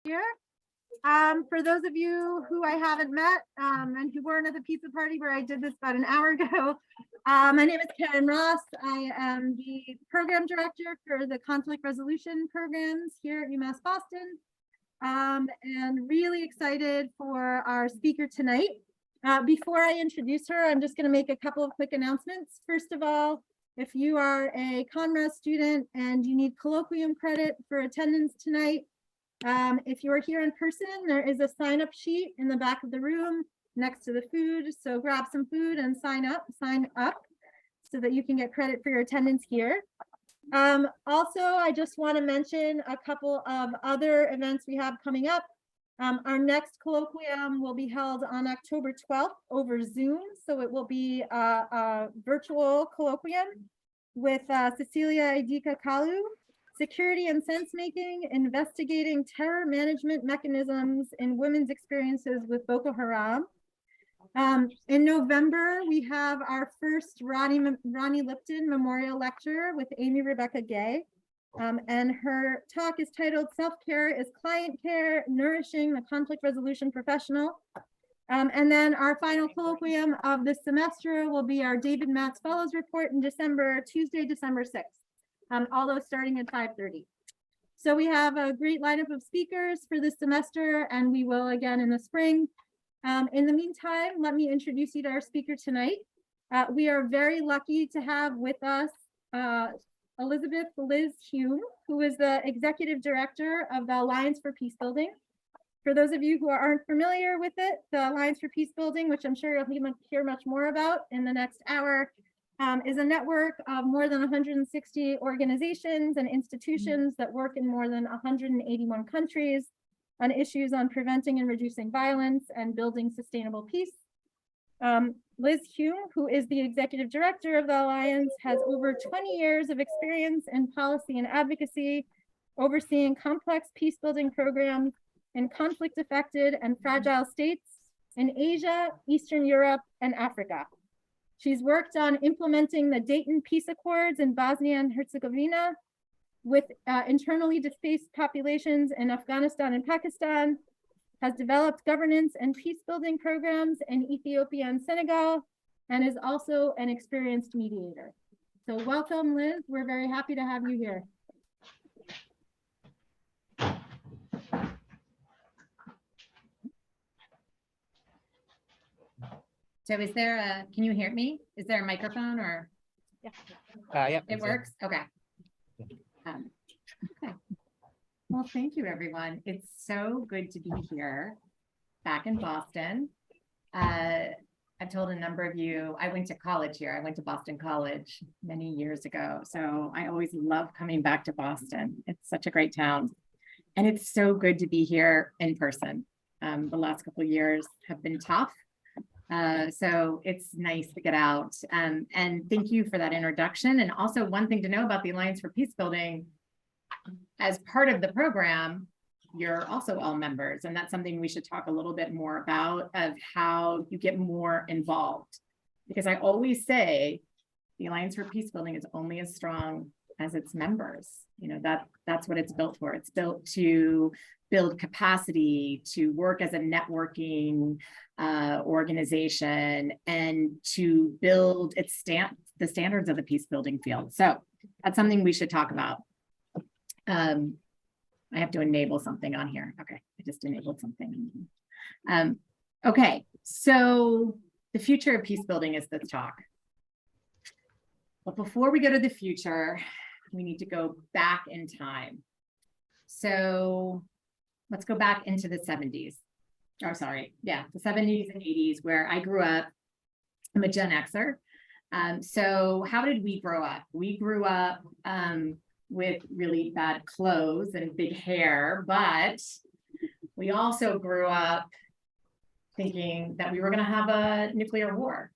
Here. For those of you who I haven't met and who weren't at the pizza party where I did this about an hour ago, my name is Karen Ross. I am the program director for the conflict resolution programs here at UMass Boston, and really excited for our speaker tonight. Before I introduce her, I'm just going to make a couple of quick announcements. First of all, if you are a Conres student and you need Colloquium credit for attendance tonight, if you are here in person, there is a sign-up sheet in the back of the room next to the food. So grab some food and sign up so that you can get credit for your attendance here. Also, I just want to mention a couple of other events we have coming up. Our next colloquium will be held on October 12th over Zoom. So it will be a virtual colloquium with Cecilia Idika Kalu. Security and sense making, investigating terror management mechanisms in women's experiences with Boko Haram. In November, we have our first Ronnie Lipton Memorial Lecture with Amy Rebecca Gay. And her talk is titled Self-Care is Client Care, Nourishing the Conflict Resolution Professional. And then our final colloquium of this semester will be our David Matz Fellows Report in December, Tuesday, December 6th. All those starting at 5:30. So we have a great lineup of speakers for this semester, and we will again in the spring. In the meantime, let me introduce you to our speaker tonight. We are very lucky to have with us Elizabeth Liz Hume, who is the Executive Director of the Alliance for Peacebuilding. For those of you who aren't familiar with it, the Alliance for Peacebuilding, which I'm sure you'll hear much more about in the next hour, is a network of more than 160 organizations and institutions that work in more than 181 countries on issues on preventing and reducing violence and building sustainable peace. Liz Hume, who is the Executive Director of the Alliance, has over 20 years of experience in policy and advocacy, overseeing complex peacebuilding programs in conflict-affected and fragile states in Asia, Eastern Europe, and Africa. She's worked on implementing the Dayton Peace Accords in Bosnia and Herzegovina with internally displaced populations in Afghanistan and Pakistan, has developed governance and peace-building programs in Ethiopia and Senegal, and is also an experienced mediator. So welcome, Liz. We're very happy to have you here. So is there a, can you hear me? Is there a microphone or? Yeah. It works? Okay. Okay. Well, thank you, everyone. It's so good to be here back in Boston. I've told a number of you, I went to college here. I went to Boston College many years ago. So I always love coming back to Boston. It's such a great town. And it's so good to be here in person. The last couple of years have been tough. So it's nice to get out. And thank you for that introduction. And also one thing to know about the Alliance for Peacebuilding, as part of the program, you're also all members. And that's something we should talk a little bit more about, of how you get more involved. Because I always say the Alliance for Peacebuilding is only as strong as its members. You know, that's what it's built for. It's built to build capacity, to work as a networking organization, and to build the standards of the peace building field. So that's something we should talk about. I have to enable something on here. Okay, I just enabled something. Okay, so the future of peace building is this talk. But before we go to the future, we need to go back in time. So let's go back into the 70s. Oh, sorry. Yeah, the 70s and 80s, where I grew up. I'm a Gen Xer. So how did we grow up? We grew up with really bad clothes and big hair, but we also grew up thinking that we were going to have a nuclear war.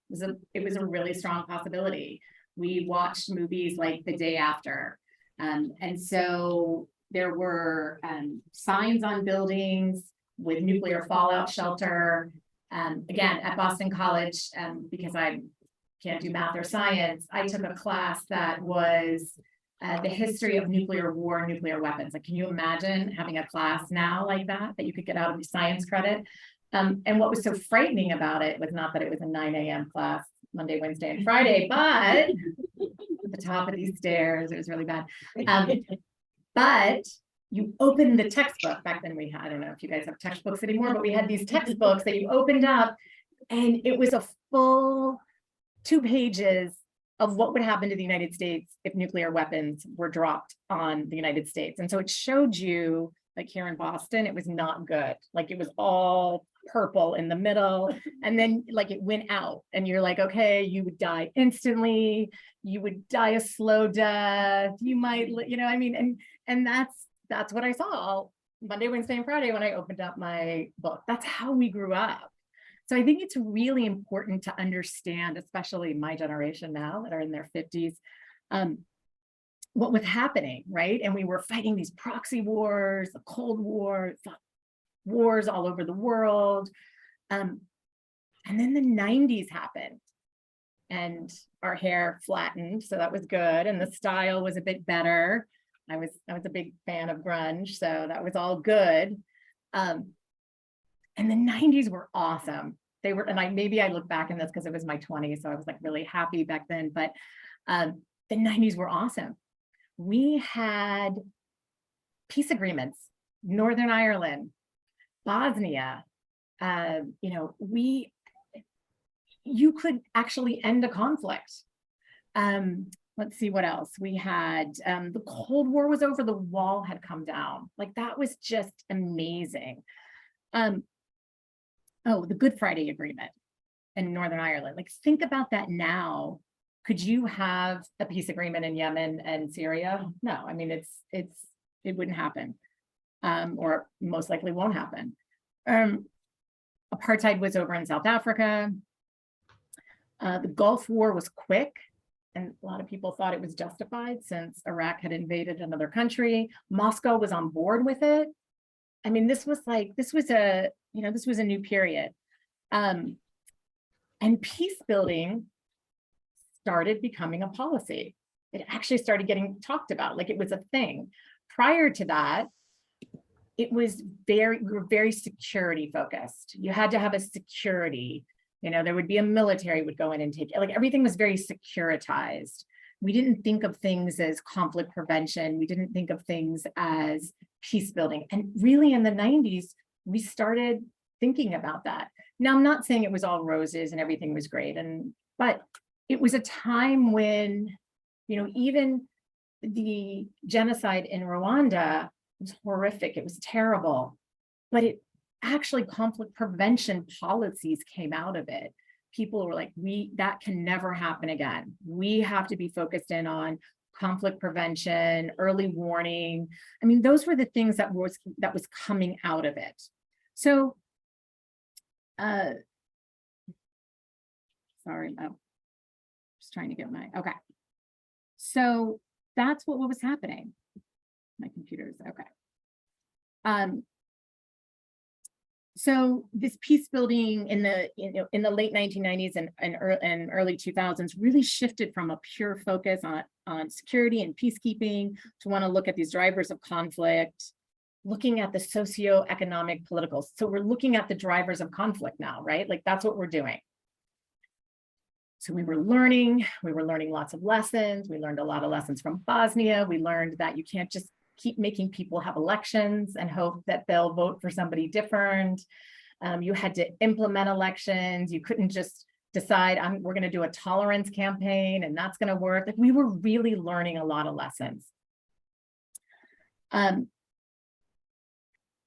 It was a really strong possibility. We watched movies like The Day After. And so there were signs on buildings with nuclear fallout shelter. Again, at Boston College, because I can't do math or science, I took a class that was the history of nuclear war and nuclear weapons. Like, can you imagine having a class now like that you could get out of the science credit? And what was so frightening about it was not that it was a 9 a.m. class, Monday, Wednesday, and Friday, but at the top of these stairs, it was really bad. But you opened the textbook. Back then we had, I don't know if you guys have textbooks anymore, but we had these textbooks that you opened up, and it was a full 2 pages of what would happen to the United States if nuclear weapons were dropped on the United States. And so it showed you, like here in Boston, it was not good. Like it was all purple in the middle. And then like it went out and you're like, okay, you would die instantly. You would die a slow death. You might, you know, I mean, and that's what I saw Monday, Wednesday, and Friday when I opened up my book. That's how we grew up. So I think it's really important to understand, especially my generation now that are in their 50s, what was happening, right? And we were fighting these proxy wars, the Cold War, wars all over the world. And then the 90s happened and our hair flattened. So that was good. And the style was a bit better. I was a big fan of grunge, so that was all good. And the 90s were awesome. They were, and maybe I look back in this because it was my 20s, so I was like really happy back then, but the 90s were awesome. We had peace agreements, Northern Ireland, Bosnia, you know, you could actually end a conflict. Let's see what else we had. The Cold War was over, the wall had come down. Like that was just amazing. Oh, the Good Friday Agreement in Northern Ireland. Like think about that now. Could you have a peace agreement in Yemen and Syria? No, I mean, it wouldn't happen, or most likely won't happen. Apartheid was over in South Africa. The Gulf War was quick, and a lot of people thought it was justified since Iraq had invaded another country. Moscow was on board with it. I mean, this was a new period. And peace building started becoming a policy. It actually started getting talked about, like it was a thing. Prior to that, we were very security focused. You had to have a security, you know, there would be a military would go in and take it. Like everything was very securitized. We didn't think of things as conflict prevention. We didn't think of things as peace building. And really in the 90s, we started thinking about that. Now, I'm not saying it was all roses and everything was great, but it was a time when, you know, even the genocide in Rwanda was horrific. It was terrible, but it actually conflict prevention policies came out of it. People were like, that can never happen again. We have to be focused in on conflict prevention, early warning. I mean, those were the things that was coming out of it. So, sorry, just trying to get okay. So that's what was happening. My computer's okay. So this peace building in the late 1990s and early 2000s really shifted from a pure focus on security and peacekeeping to want to look at these drivers of conflict, looking at the socioeconomic, political. So we're looking at the drivers of conflict now, right? Like that's what we're doing. So we were learning lots of lessons. We learned a lot of lessons from Bosnia. We learned that you can't just keep making people have elections and hope that they'll vote for somebody different. You had to implement elections. You couldn't just decide, we're going to do a tolerance campaign and that's going to work. Like we were really learning a lot of lessons.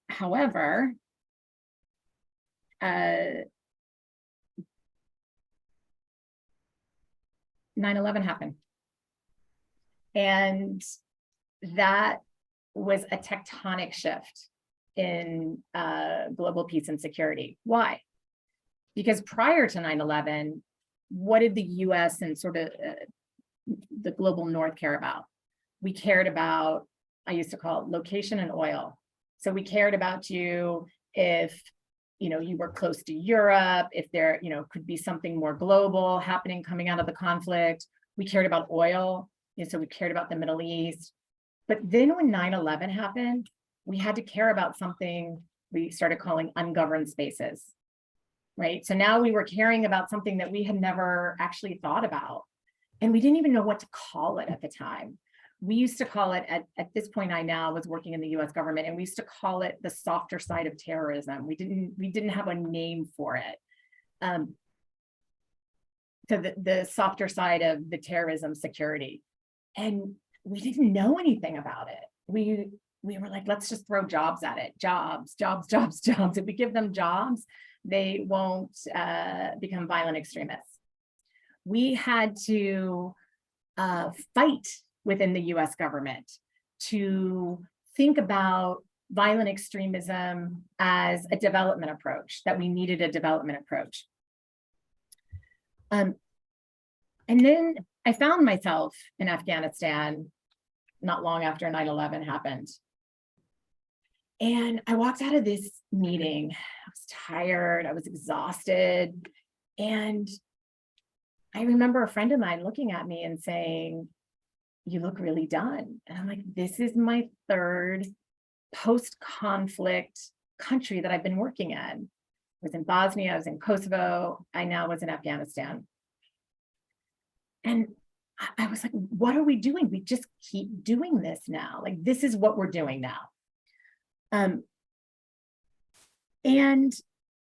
However, 9/11 happened. And that was a tectonic shift in global peace and security. Why? Because prior to 9/11, what did the US and sort of the global North care about? We cared about, I used to call it location and oil. So we cared about you if, you know, you were close to Europe, if there, you know, could be something more global happening coming out of the conflict. We cared about oil. so we cared about the Middle East. But then when 9/11 happened, we had to care about something we started calling ungoverned spaces, right? So now we were caring about something that we had never actually thought about. And we didn't even know what to call it at the time. We used to call it, at this point, I now was working in the US government, and we used to call it the softer side of terrorism. We didn't have a name for it. So the softer side of the terrorism security. And we didn't know anything about it. We were like, let's just throw jobs at it. Jobs. If we give them jobs, they won't become violent extremists. We had to fight within the US government to think about violent extremism as a development approach, that we needed a development approach. And then I found myself in Afghanistan not long after 9/11 happened. And I walked out of this meeting. I was tired, I was exhausted. And I remember a friend of mine looking at me and saying, "You look really done." And I'm like, this is my third post-conflict country that I've been working in. I was in Bosnia, I was in Kosovo, I now was in Afghanistan. And I was like, what are we doing? We just keep doing this now. Like, this is what we're doing now. And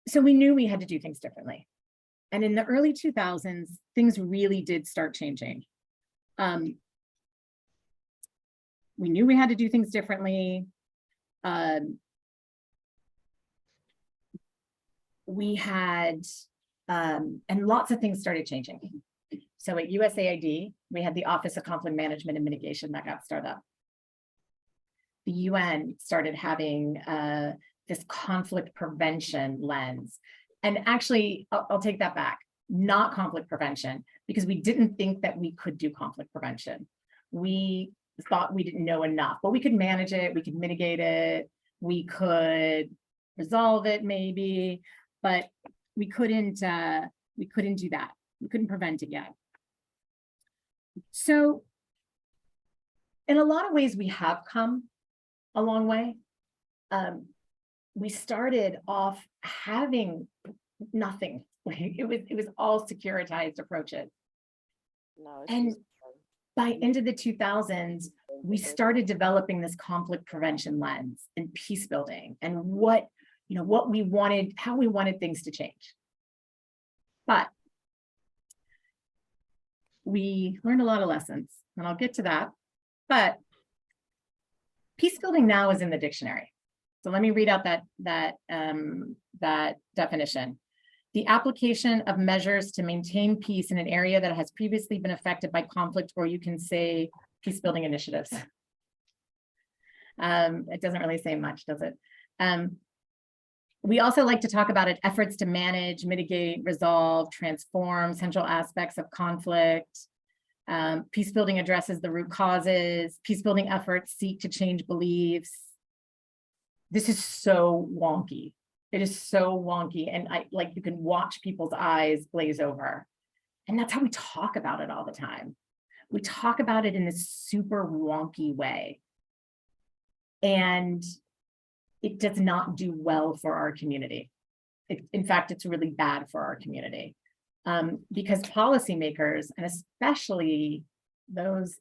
so we knew we had to do things differently. And in the early 2000s, things really did start changing. We knew we had to do things differently. We had, and lots of things started changing. So at USAID, we had the Office of Conflict Management and Mitigation that got started up. The UN started having this conflict prevention lens. And actually, I'll take that back, not conflict prevention, because we didn't think that we could do conflict prevention. We thought we didn't know enough, but we could manage it, we could mitigate it, we could resolve it maybe, but we couldn't do that. We couldn't prevent it yet. So in a lot of ways, we have come a long way. We started off having nothing. It was all securitized approaches. And by end of the 2000s, we started developing this conflict prevention lens and peace building and what we wanted, how we wanted things to change. But we learned a lot of lessons, and I'll get to that. But peace building now is in the dictionary. So let me read out that definition. The application of measures to maintain peace in an area that has previously been affected by conflict, or you can say peace building initiatives. It doesn't really say much, does it? We also like to talk about it, efforts to manage, mitigate, resolve, transform central aspects of conflict. Peace building addresses the root causes. Peace building efforts seek to change beliefs. This is so wonky. It is so wonky. And you can watch people's eyes glaze over. And that's how we talk about it all the time. We talk about it in this super wonky way. And it does not do well for our community. In fact, it's really bad for our community. Because policymakers, and especially those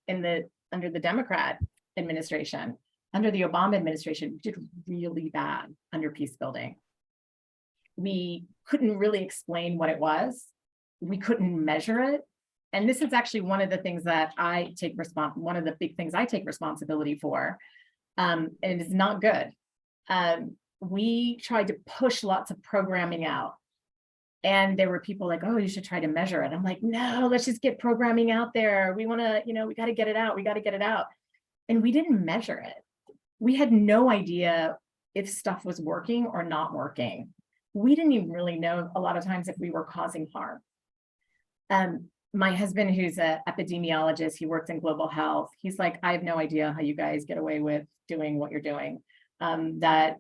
under the Democrat administration, under the Obama administration, did really bad under peace building. We couldn't really explain what it was. We couldn't measure it. And this is actually one of the things that one of the big things I take responsibility for. And it's not good. We tried to push lots of programming out. And there were people like, oh, you should try to measure it. I'm like, no, let's just get programming out there. We want to, we got to get it out. We got to get it out. And we didn't measure it. We had no idea if stuff was working or not working. We didn't even really know a lot of times if we were causing harm. My husband, who's an epidemiologist, he works in global health. He's like, I have no idea how you guys get away with doing what you're doing. There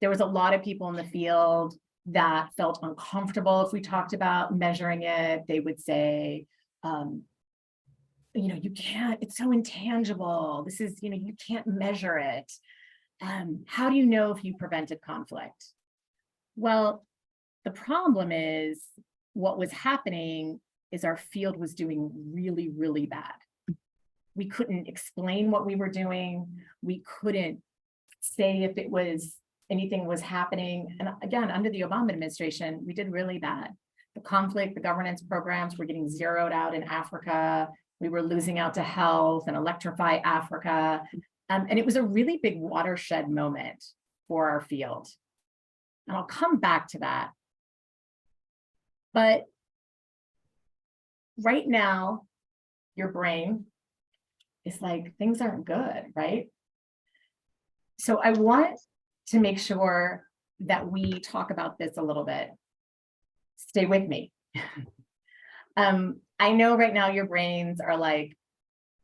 was a lot of people in the field that felt uncomfortable if we talked about measuring it. They would say, you can't, it's so intangible. This is, you can't measure it. How do you know if you prevented conflict? Well, the problem is what was happening is our field was doing really, really bad. We couldn't explain what we were doing. We couldn't say if it was anything was happening. And again, under the Obama administration, we did really bad. The conflict, the governance programs were getting zeroed out in Africa. We were losing out to health and Electrify Africa. And it was a really big watershed moment for our field. And I'll come back to that. But right now, your brain is like, things aren't good, right? So I want to make sure that we talk about this a little bit. Stay with me. I know right now your brains are like,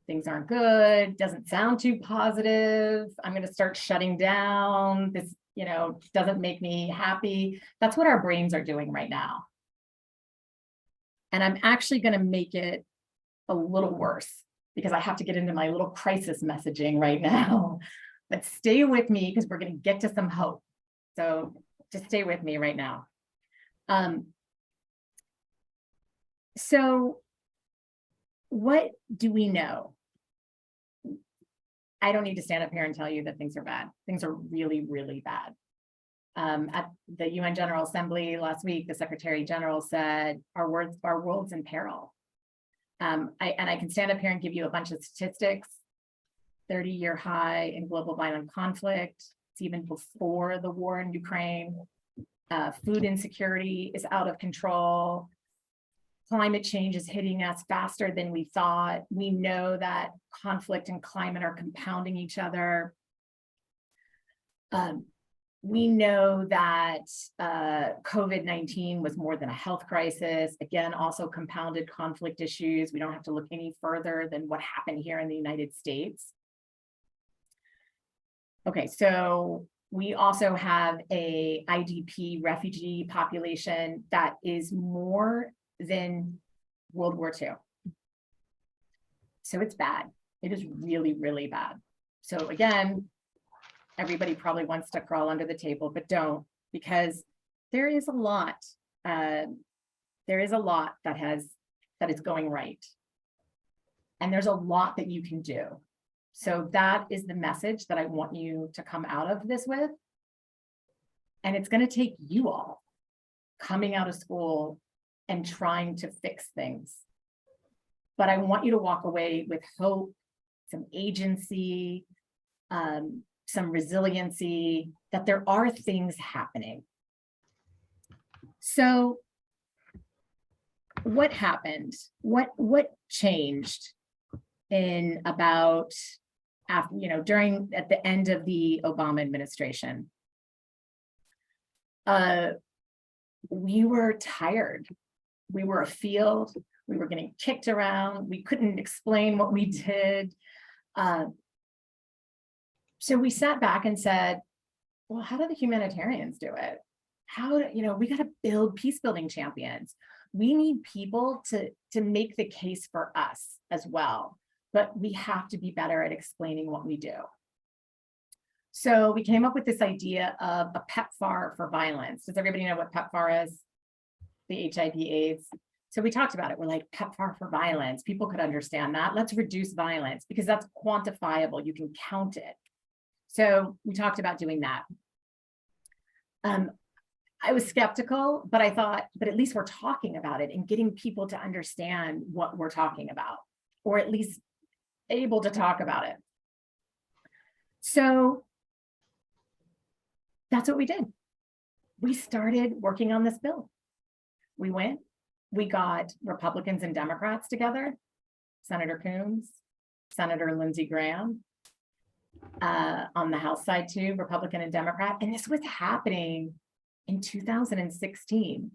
things aren't good, doesn't sound too positive. I'm going to start shutting down. This, doesn't make me happy. That's what our brains are doing right now. And I'm actually going to make it a little worse because I have to get into my little crisis messaging right now. But stay with me because we're going to get to some hope. So just stay with me right now. So what do we know? I don't need to stand up here and tell you that things are bad. Things are really, really bad. At the UN General Assembly last week, the Secretary General said our world's in peril. I can stand up here and give you a bunch of statistics. 30-year high in global violent conflict. It's even before the war in Ukraine. Food insecurity is out of control. Climate change is hitting us faster than we thought. We know that conflict and climate are compounding each other. We know that COVID-19 was more than a health crisis. Again, also compounded conflict issues. We don't have to look any further than what happened here in the United States. Okay, so we also have a IDP refugee population that is more than World War II. So it's bad. It is really, really bad. So again, everybody probably wants to crawl under the table, but don't, because there is a lot. There is a lot that is going right. And there's a lot that you can do. So that is the message that I want you to come out of this with. And it's going to take you all coming out of school and trying to fix things. But I want you to walk away with hope, some agency, some resiliency, that there are things happening. So what happened? What changed in about after, at the end of the Obama administration? We were tired. We were afield. We were getting kicked around. We couldn't explain what we did. So we sat back and said, well, how do the humanitarians do it? We got to build peacebuilding champions. We need people to make the case for us as well, but we have to be better at explaining what we do. So we came up with this idea of a Pepfar for violence. Does everybody know what Pepfar is? The HIV/AIDS. So we talked about it. We're like, Pepfar for violence. People could understand that. Let's reduce violence because that's quantifiable. You can count it. So we talked about doing that. I was skeptical, but I thought, but at least we're talking about it and getting people to understand what we're talking about, or at least able to talk about it. So that's what we did. We started working on this bill. We got Republicans and Democrats together, Senator Hume, Senator Lindsey Graham, on the House side too, Republican and Democrat. And this was happening in 2016.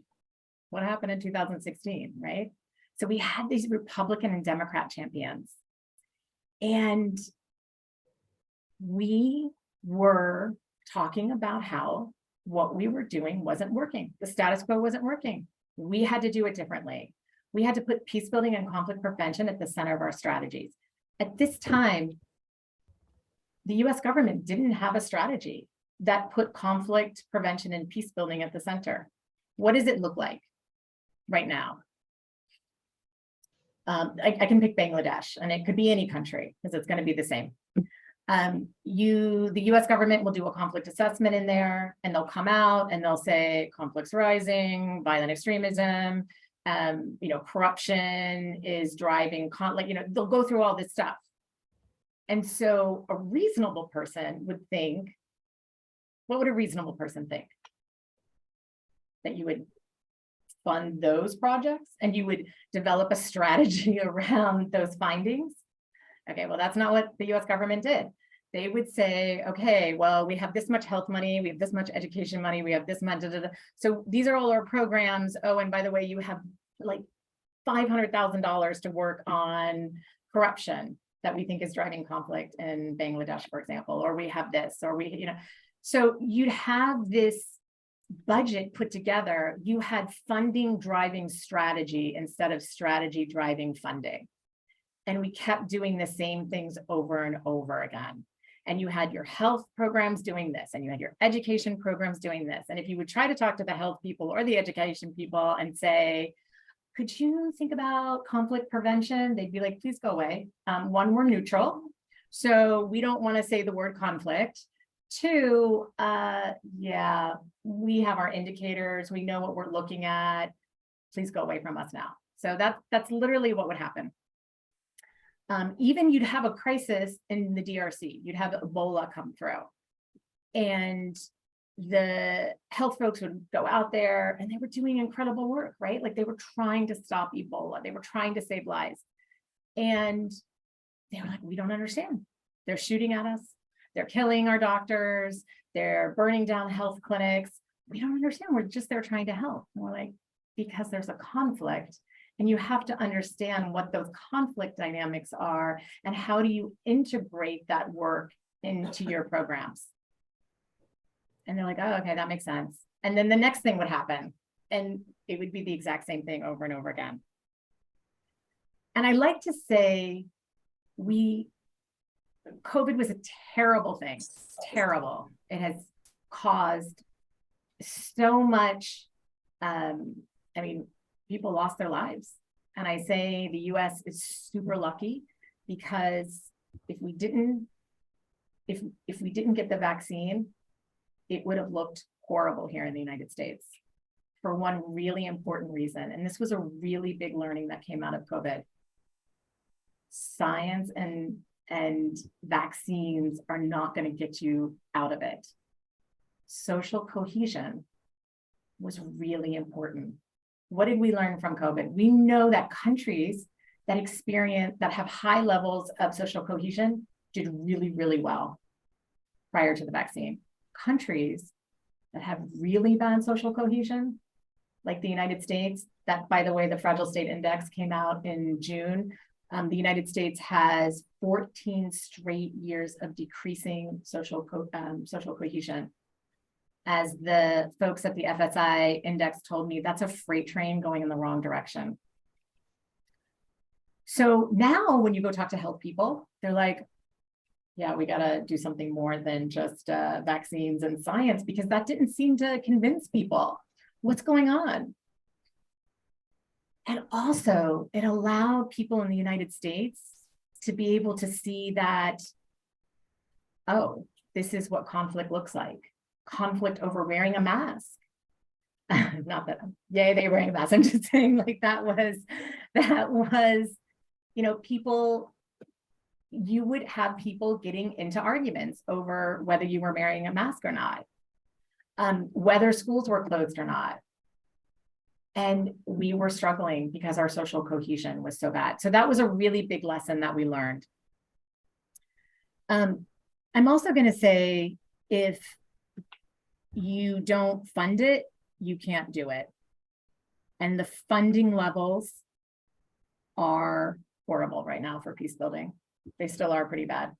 What happened in 2016, right? So we had these Republican and Democrat champions. And we were talking about how what we were doing wasn't working. The status quo wasn't working. We had to do it differently. We had to put peace building and conflict prevention at the center of our strategies. At this time, the US government didn't have a strategy that put conflict prevention and peace building at the center. What does it look like right now? I can pick Bangladesh, and it could be any country because it's going to be the same. The US government will do a conflict assessment in there, and they'll come out and they'll say conflict's rising, violent extremism, corruption is driving conflict, they'll go through all this stuff. And so a reasonable person would think, what would a reasonable person think? That you would fund those projects and you would develop a strategy around those findings? Okay, well, that's not what the US government did. They would say, okay, well, we have this much health money, we have this much education money, we have this much, so these are all our programs. Oh, and by the way, you have like $500,000 to work on corruption that we think is driving conflict in Bangladesh, for example, or we have this, or we, so you'd have this budget put together. You had funding driving strategy instead of strategy driving funding. And we kept doing the same things over and over again. And you had your health programs doing this, and you had your education programs doing this. And if you would try to talk to the health people or the education people and say, could you think about conflict prevention? They'd be like, please go away. One, we're neutral, so we don't want to say the word conflict. Two, yeah, we have our indicators. We know what we're looking at. Please go away from us now. So that's literally what would happen. Even you'd have a crisis in the DRC. You'd have Ebola come through, and the health folks would go out there and they were doing incredible work, right? Like they were trying to stop Ebola. They were trying to save lives. And they were like, we don't understand. They're shooting at us. They're killing our doctors. They're burning down health clinics. We don't understand. We're just there trying to help. And we're like, because there's a conflict, and you have to understand what those conflict dynamics are and how do you integrate that work into your programs. And they're like, oh, okay, that makes sense. And then the next thing would happen, and it would be the exact same thing over and over again. And I like to say COVID was a terrible thing, terrible. It has caused so much, people lost their lives. And I say the US is super lucky because if we didn't get the vaccine, it would have looked horrible here in the United States for one really important reason. And this was a really big learning that came out of COVID. Science and vaccines are not going to get you out of it. Social cohesion was really important. What did we learn from COVID? We know that countries that have high levels of social cohesion did really, really well prior to the vaccine. Countries that have really bad social cohesion, like the United States, that, by the way, the Fragile State Index came out in June. The United States has 14 straight years of decreasing social cohesion. As the folks at the FSI index told me, that's a freight train going in the wrong direction. So now when you go talk to health people, they're like, yeah, we got to do something more than just vaccines and science, because that didn't seem to convince people. What's going on? And also, it allowed people in the United States to be able to see that, oh, this is what conflict looks like. Conflict over wearing a mask. Not that, yay, they were wearing a mask. I'm just saying, like, that was, people, you would have people getting into arguments over whether you were wearing a mask or not, whether schools were closed or not. And we were struggling because our social cohesion was so bad. So that was a really big lesson that we learned. I'm also going to say, if you don't fund it, you can't do it. And the funding levels are horrible right now for peace building. They still are pretty bad.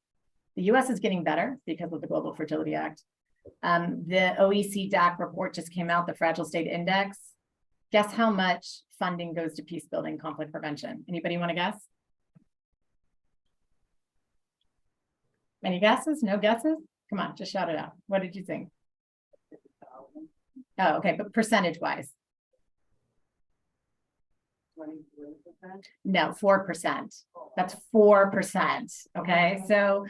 The US is getting better because of the Global Fragility Act. The OECD DAC report just came out, the Fragile State Index. Guess how much funding goes to peace building, conflict prevention? Anybody want to guess? Any guesses? No guesses? Come on, just shout it out. What did you think? Oh, okay, but percentage wise? No, 4%. That's 4%. Okay, so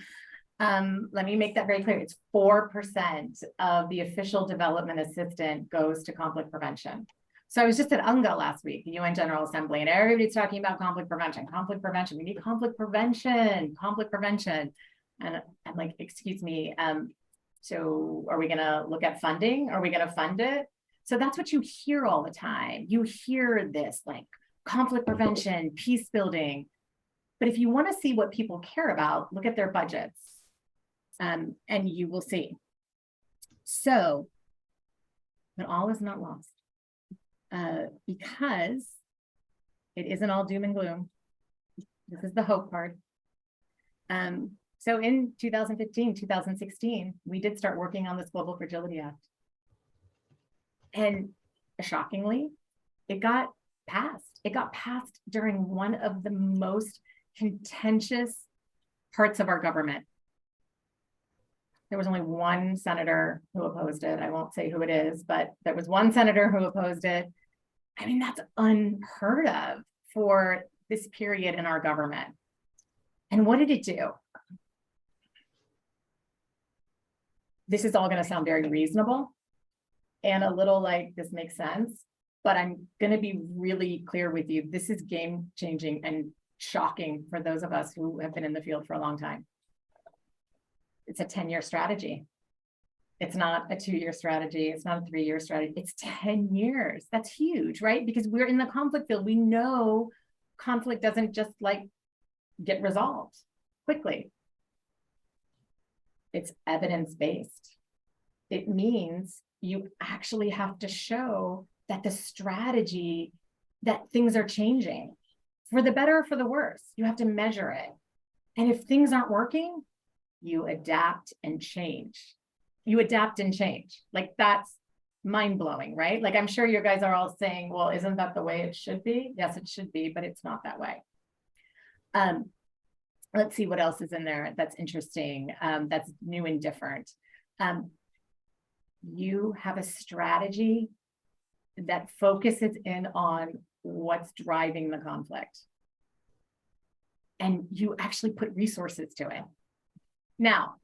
let me make that very clear. It's 4% of the official development assistance goes to conflict prevention. So I was just at UNGA last week, the UN General Assembly, and everybody's talking about conflict prevention, conflict prevention. We need conflict prevention, conflict prevention. And I'm like, excuse me, so are we gonna look at funding? Are we gonna fund it? So that's what you hear all the time. You hear this like conflict prevention, peace building. But if you want to see what people care about, look at their budgets, and you will see. So, but all is not lost, because it isn't all doom and gloom. This is the hope part. So in 2015, 2016, we did start working on this Global Fragility Act. And shockingly, it got passed. It got passed during one of the most contentious parts of our government. There was only one senator who opposed it. I won't say who it is, but there was one senator who opposed it. I mean, that's unheard of for this period in our government. And what did it do? This is all going to sound very reasonable and a little like this makes sense, but I'm going to be really clear with you. This is game changing and shocking for those of us who have been in the field for a long time. It's a 10-year strategy. It's not a 2-year strategy. It's not a 3-year strategy. It's 10 years. That's huge, right? Because we're in the conflict field. We know conflict doesn't just like get resolved quickly. It's evidence-based. It means you actually have to show that the strategy, that things are changing for the better or for the worse. You have to measure it. And if things aren't working, you adapt and change. You adapt and change. Like that's mind-blowing, right? Like I'm sure you guys are all saying, well, isn't that the way it should be? Yes, it should be, but it's not that way. Let's see what else is in there that's interesting, that's new and different. You have a strategy that focuses in on what's driving the conflict. And you actually put resources to it. Now,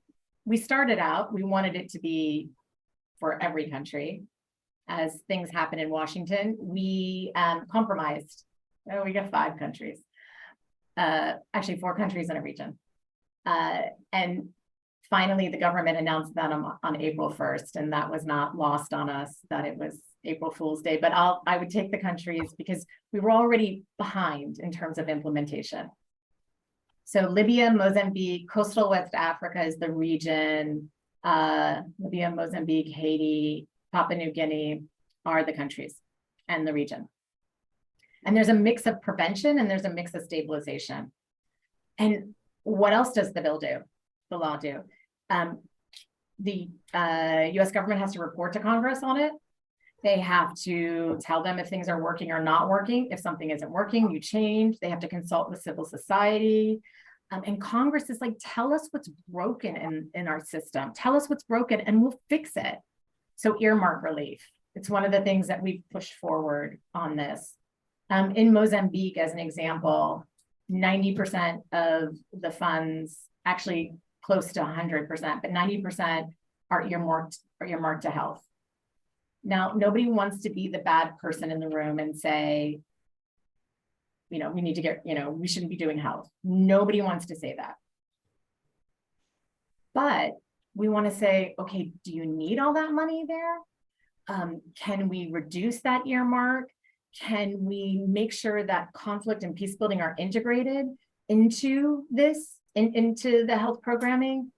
we started out, we wanted it to be for every country. As things happen in Washington, we compromised. Oh, we got 5 countries. Actually 4 countries in a region. And finally, the government announced that on April 1st, and that was not lost on us that it was April Fool's Day, but I would take the countries because we were already behind in terms of implementation. So Libya, Mozambique, coastal West Africa is the region. Libya, Mozambique, Haiti, Papua New Guinea are the countries and the region. And there's a mix of prevention and there's a mix of stabilization. And what else does the bill do, the law do? The US government has to report to Congress on it. They have to tell them if things are working or not working. If something isn't working, you change. They have to consult with civil society. And Congress is like, tell us what's broken in our system. Tell us what's broken and we'll fix it. So earmark relief. It's one of the things that we've pushed forward on this. In Mozambique, as an example, 90% of the funds, actually close to 100%, but 90% are earmarked to health. Now, nobody wants to be the bad person in the room and say, you know, we need to get, you know, we shouldn't be doing health. Nobody wants to say that. But we want to say, okay, do you need all that money there? Can we reduce that earmark? Can we make sure that conflict and peace building are integrated into this, into the health programming?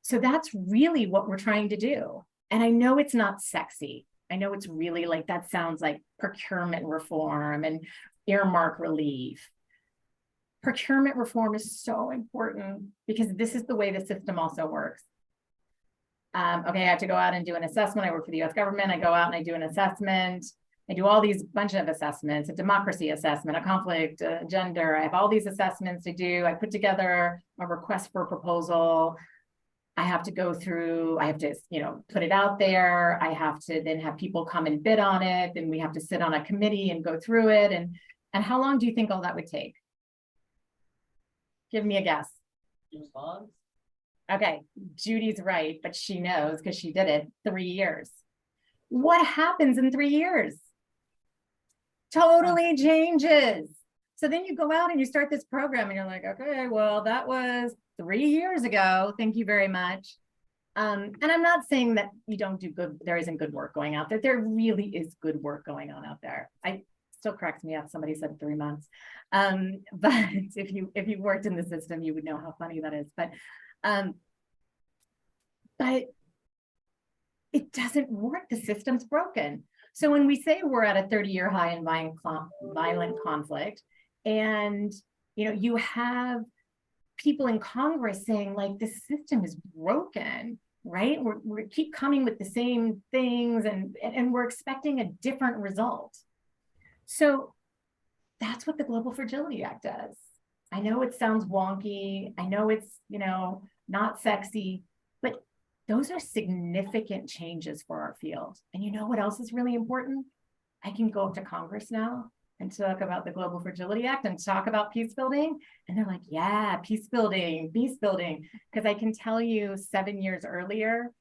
So that's really what we're trying to do. And I know it's not sexy. I know it's really like, that sounds like procurement reform and earmark relief. Procurement reform is so important because this is the way the system also works. Okay, I have to go out and do an assessment. I work for the US government. I go out and I do an assessment. I do all these bunch of assessments, a democracy assessment, a conflict, gender. I have all these assessments to do. I put together a request for a proposal. I have to go through, I have to, put it out there. I have to then have people come and bid on it. Then we have to sit on a committee and go through it. And how long do you think all that would take? Give me a guess. Okay, Judy's right, but she knows because she did it 3 years. What happens in 3 years? Totally changes. So then you go out and you start this program and you're like, okay, well, that was 3 years ago. Thank you very much. And I'm not saying that you don't do good, there isn't good work going out there. There really is good work going on out there. Still cracks me up. Somebody said 3 months. But if you worked in the system, you would know how funny that is. But it doesn't work. The system's broken. So when we say we're at a 30-year high in violent conflict, and you have people in Congress saying like the system is broken, right? We keep coming with the same things, and we're expecting a different result. So that's what the Global Fragility Act does. I know it sounds wonky. I know it's not sexy, but those are significant changes for our field. And you know what else is really important? I can go up to Congress now and talk about the Global Fragility Act and talk about peace building. And they're like, yeah, peace building. Because I can tell you 7 years earlier,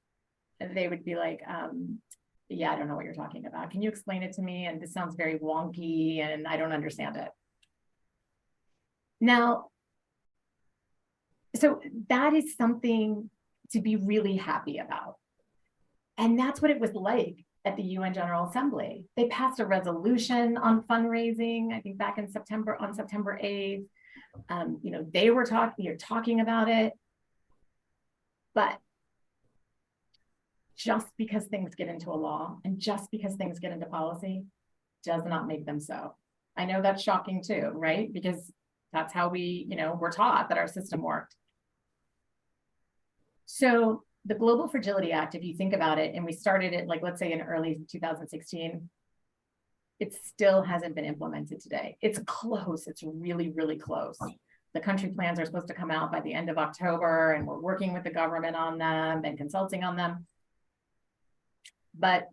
they would be like, yeah, I don't know what you're talking about. Can you explain it to me? And this sounds very wonky and I don't understand it. Now, so that is something to be really happy about. And that's what it was like at the UN General Assembly. They passed a resolution on fundraising, I think back in September, on September 8th. They were talking about it, but just because things get into a law and just because things get into policy does not make them so. I know that's shocking too, right? Because that's how we're taught that our system worked. So the Global Fragility Act, if you think about it, and we started it, let's say in early 2016, it still hasn't been implemented today. It's close, it's really, really close. The country plans are supposed to come out by the end of October, and we're working with the government on them and consulting on them. But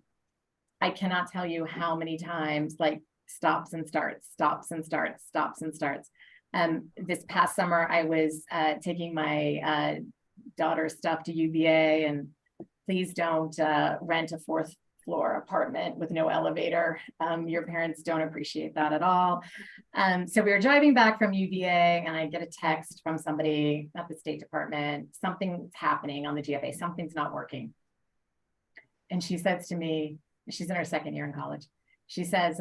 I cannot tell you how many times, stops and starts. This past summer, I was taking my daughter's stuff to UVA, and please don't rent a 4th floor apartment with no elevator. Your parents don't appreciate that at all. So we were driving back from UVA, and I get a text from somebody at the State Department, something's happening on the GFA, something's not working. And she says to me, she's in her 2nd year in college. She says,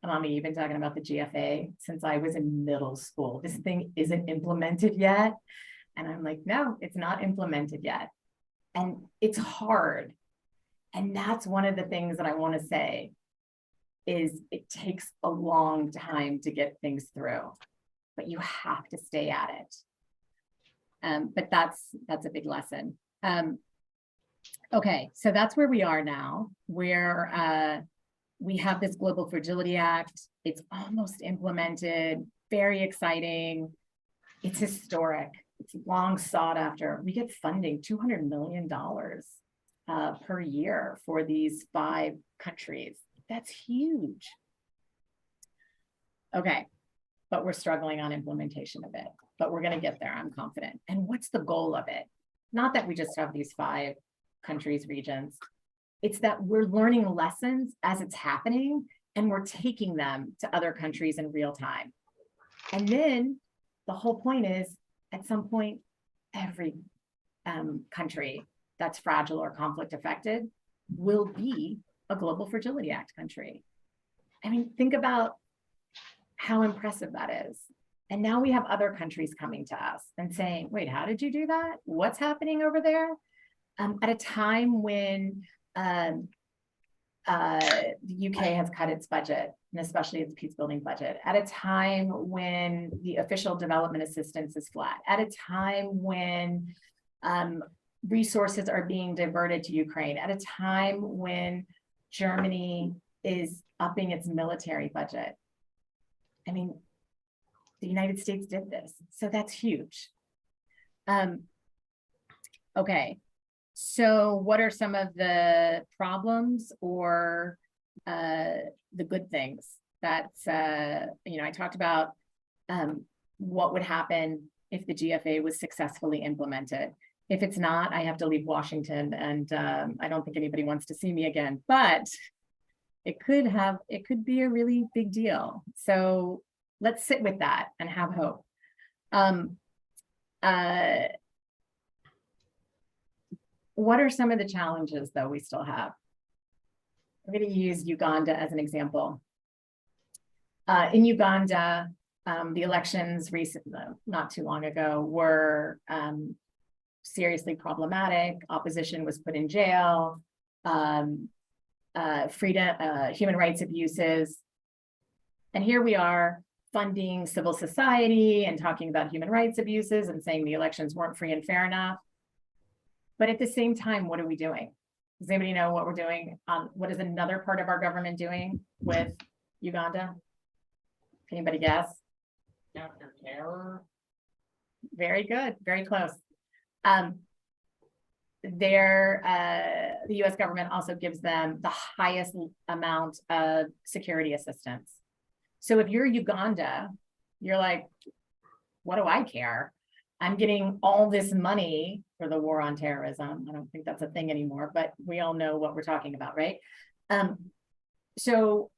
Mommy, you've been talking about the GFA since I was in middle school. This thing isn't implemented yet. And I'm like, no, it's not implemented yet. And it's hard. And that's one of the things that I want to say is it takes a long time to get things through, but you have to stay at it. But that's a big lesson. Okay, so that's where we are now, where we have this Global Fragility Act. It's almost implemented, very exciting. It's historic. It's long sought after. We get funding, $200 million per year for these 5 countries. That's huge. Okay, but we're struggling on implementation of it, but we're going to get there, I'm confident. And what's the goal of it? Not that we just have these 5 countries, regions. It's that we're learning lessons as it's happening, and we're taking them to other countries in real time. And then the whole point is, at some point, every country that's fragile or conflict affected will be a Global Fragility Act country. I mean, think about how impressive that is. And now we have other countries coming to us and saying, wait, how did you do that? What's happening over there? At a time when the UK has cut its budget, and especially its peacebuilding budget, at a time when the official development assistance is flat, at a time when resources are being diverted to Ukraine, at a time when Germany is upping its military budget. I mean, the United States did this, so that's huge. Okay, so what are some of the problems or the good things? That's, I talked about what would happen if the GFA was successfully implemented. If it's not, I have to leave Washington, and I don't think anybody wants to see me again, but it could be a really big deal. So let's sit with that and have hope. What are some of the challenges, though, we still have? I'm going to use Uganda as an example. In Uganda, the elections recently, not too long ago, were seriously problematic. Opposition was put in jail. Human rights abuses. And here we are funding civil society and talking about human rights abuses and saying the elections weren't free and fair enough. But at the same time, what are we doing? Does anybody know what we're doing? What is another part of our government doing with Uganda? Can anybody guess? Counter terror. Very good, very close. The US government also gives them the highest amount of security assistance. So if you're Uganda, you're like, what do I care? I'm getting all this money for the war on terrorism. I don't think that's a thing anymore, but we all know what we're talking about, right? So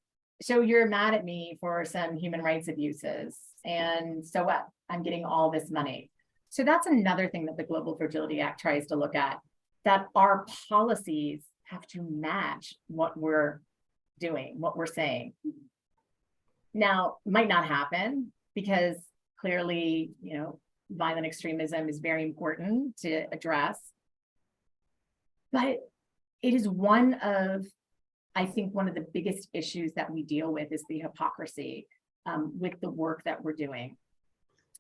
you're mad at me for some human rights abuses, and so what? I'm getting all this money. So that's another thing that the Global Fragility Act tries to look at, that our policies have to match what we're doing, what we're saying. Now, it might not happen because clearly, violent extremism is very important to address. But it is I think one of the biggest issues that we deal with is the hypocrisy with the work that we're doing,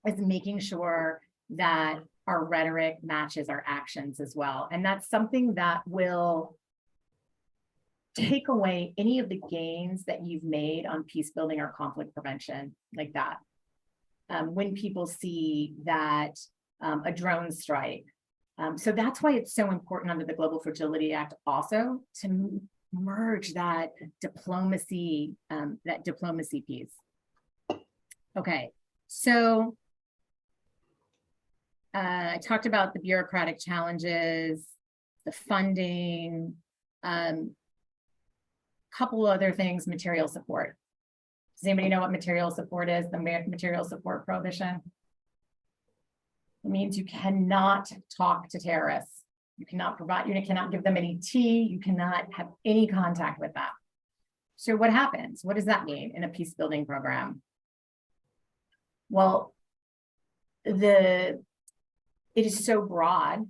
is making sure that our rhetoric matches our actions as well. And that's something that will take away any of the gains that you've made on peace building or conflict prevention, like that. When people see that a drone strike. So that's why it's so important under the Global Fragility Act also to merge that diplomacy piece. Okay, so I talked about the bureaucratic challenges, the funding, couple other things, material support. Does anybody know what material support is? The material support prohibition? It means you cannot talk to terrorists. You cannot give them any tea. You cannot have any contact with them. So what happens? What does that mean in a peace building program? Well, it is so broad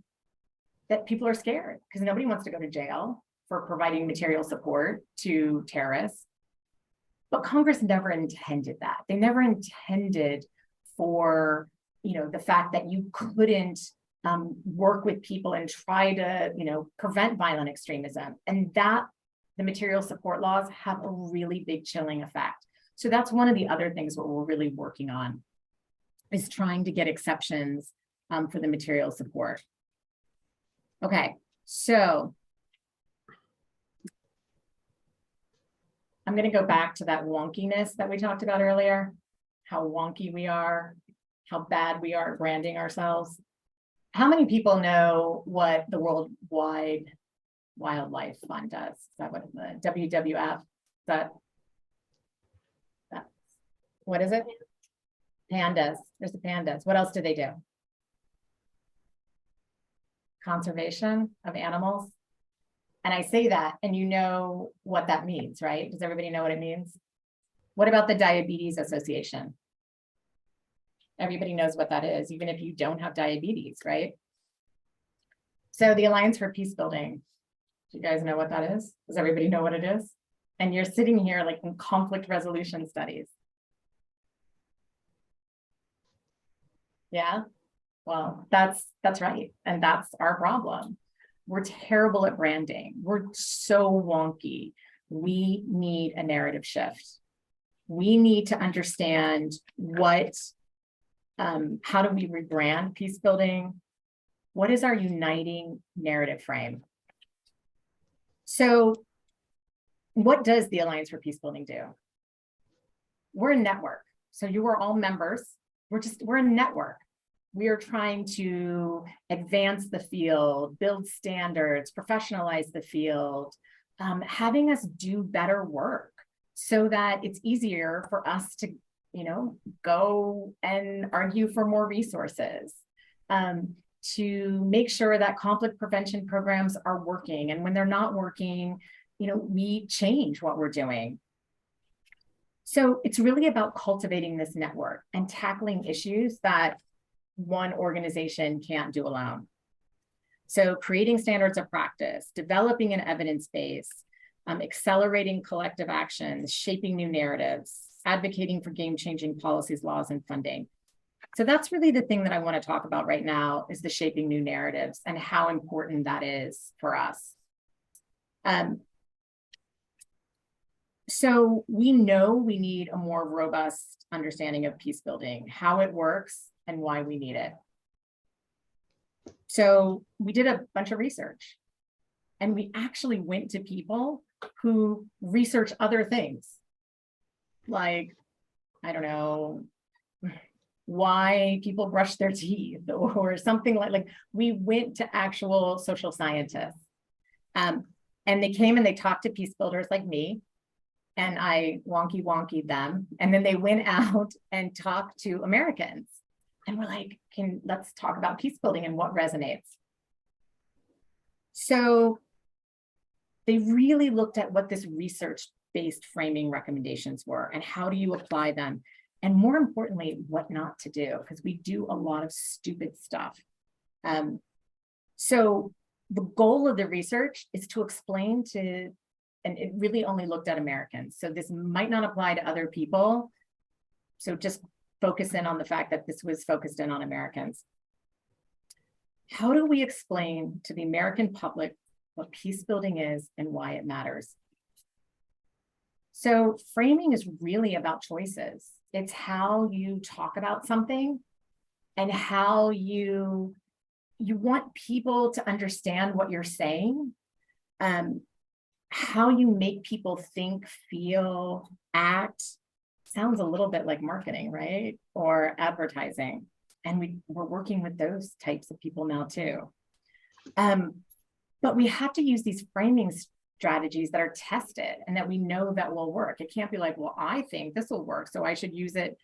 that people are scared because nobody wants to go to jail for providing material support to terrorists. But Congress never intended that. They never intended for, the fact that you couldn't work with people and try to, prevent violent extremism. And that the material support laws have a really big chilling effect. So that's one of the other things what we're really working on, is trying to get exceptions for the material support. Okay, so I'm going to go back to that wonkiness that we talked about earlier, how wonky we are, how bad we are at branding ourselves. How many people know what the Worldwide Wildlife Fund does? Is that what the WWF? What is it? Pandas. There's the pandas. What else do they do? Conservation of animals. And I say that, and you know what that means, right? Does everybody know what it means? What about the Diabetes Association? Everybody knows what that is, even if you don't have diabetes, right? So the Alliance for Peacebuilding, do you guys know what that is? Does everybody know what it is? And you're sitting here like in conflict resolution studies. Yeah, well, that's right. And that's our problem. We're terrible at branding. We're so wonky. we need a narrative shift. We need to understand how do we rebrand peace building? What is our uniting narrative frame? So what does the Alliance for Peacebuilding do? We're a network. So you are all members. We're a network. We are trying to advance the field, build standards, professionalize the field, having us do better work so that it's easier for us to, go and argue for more resources, to make sure that conflict prevention programs are working. And when they're not working, we change what we're doing. So it's really about cultivating this network and tackling issues that one organization can't do alone. So creating standards of practice, developing an evidence base, accelerating collective actions, shaping new narratives, advocating for game-changing policies, laws, and funding. So that's really the thing that I want to talk about right now, is the shaping new narratives and how important that is for us. So we know we need a more robust understanding of peace building, how it works, and why we need it. So we did a bunch of research, and we actually went to people who research other things, like, I don't know, why people brush their teeth or something like we went to actual social scientists. And they came and they talked to peace builders like me, and I wonkied them. And then they went out and talked to Americans. And we're like, let's talk about peace building and what resonates. So they really looked at what this research-based framing recommendations were and how do you apply them? And more importantly, what not to do, because we do a lot of stupid stuff. So the goal of the research is to explain to, and it really only looked at Americans. So this might not apply to other people. So just focus in on the fact that this was focused in on Americans. How do we explain to the American public what peace building is and why it matters? So framing is really about choices. It's how you talk about something and how you want people to understand what you're saying, how you make people think, feel, act. Sounds a little bit like marketing, right? Or advertising. And we're working with those types of people now too. But we have to use these framing strategies that are tested and that we know that will work. It can't be like, well, I think this will work, so I should use it.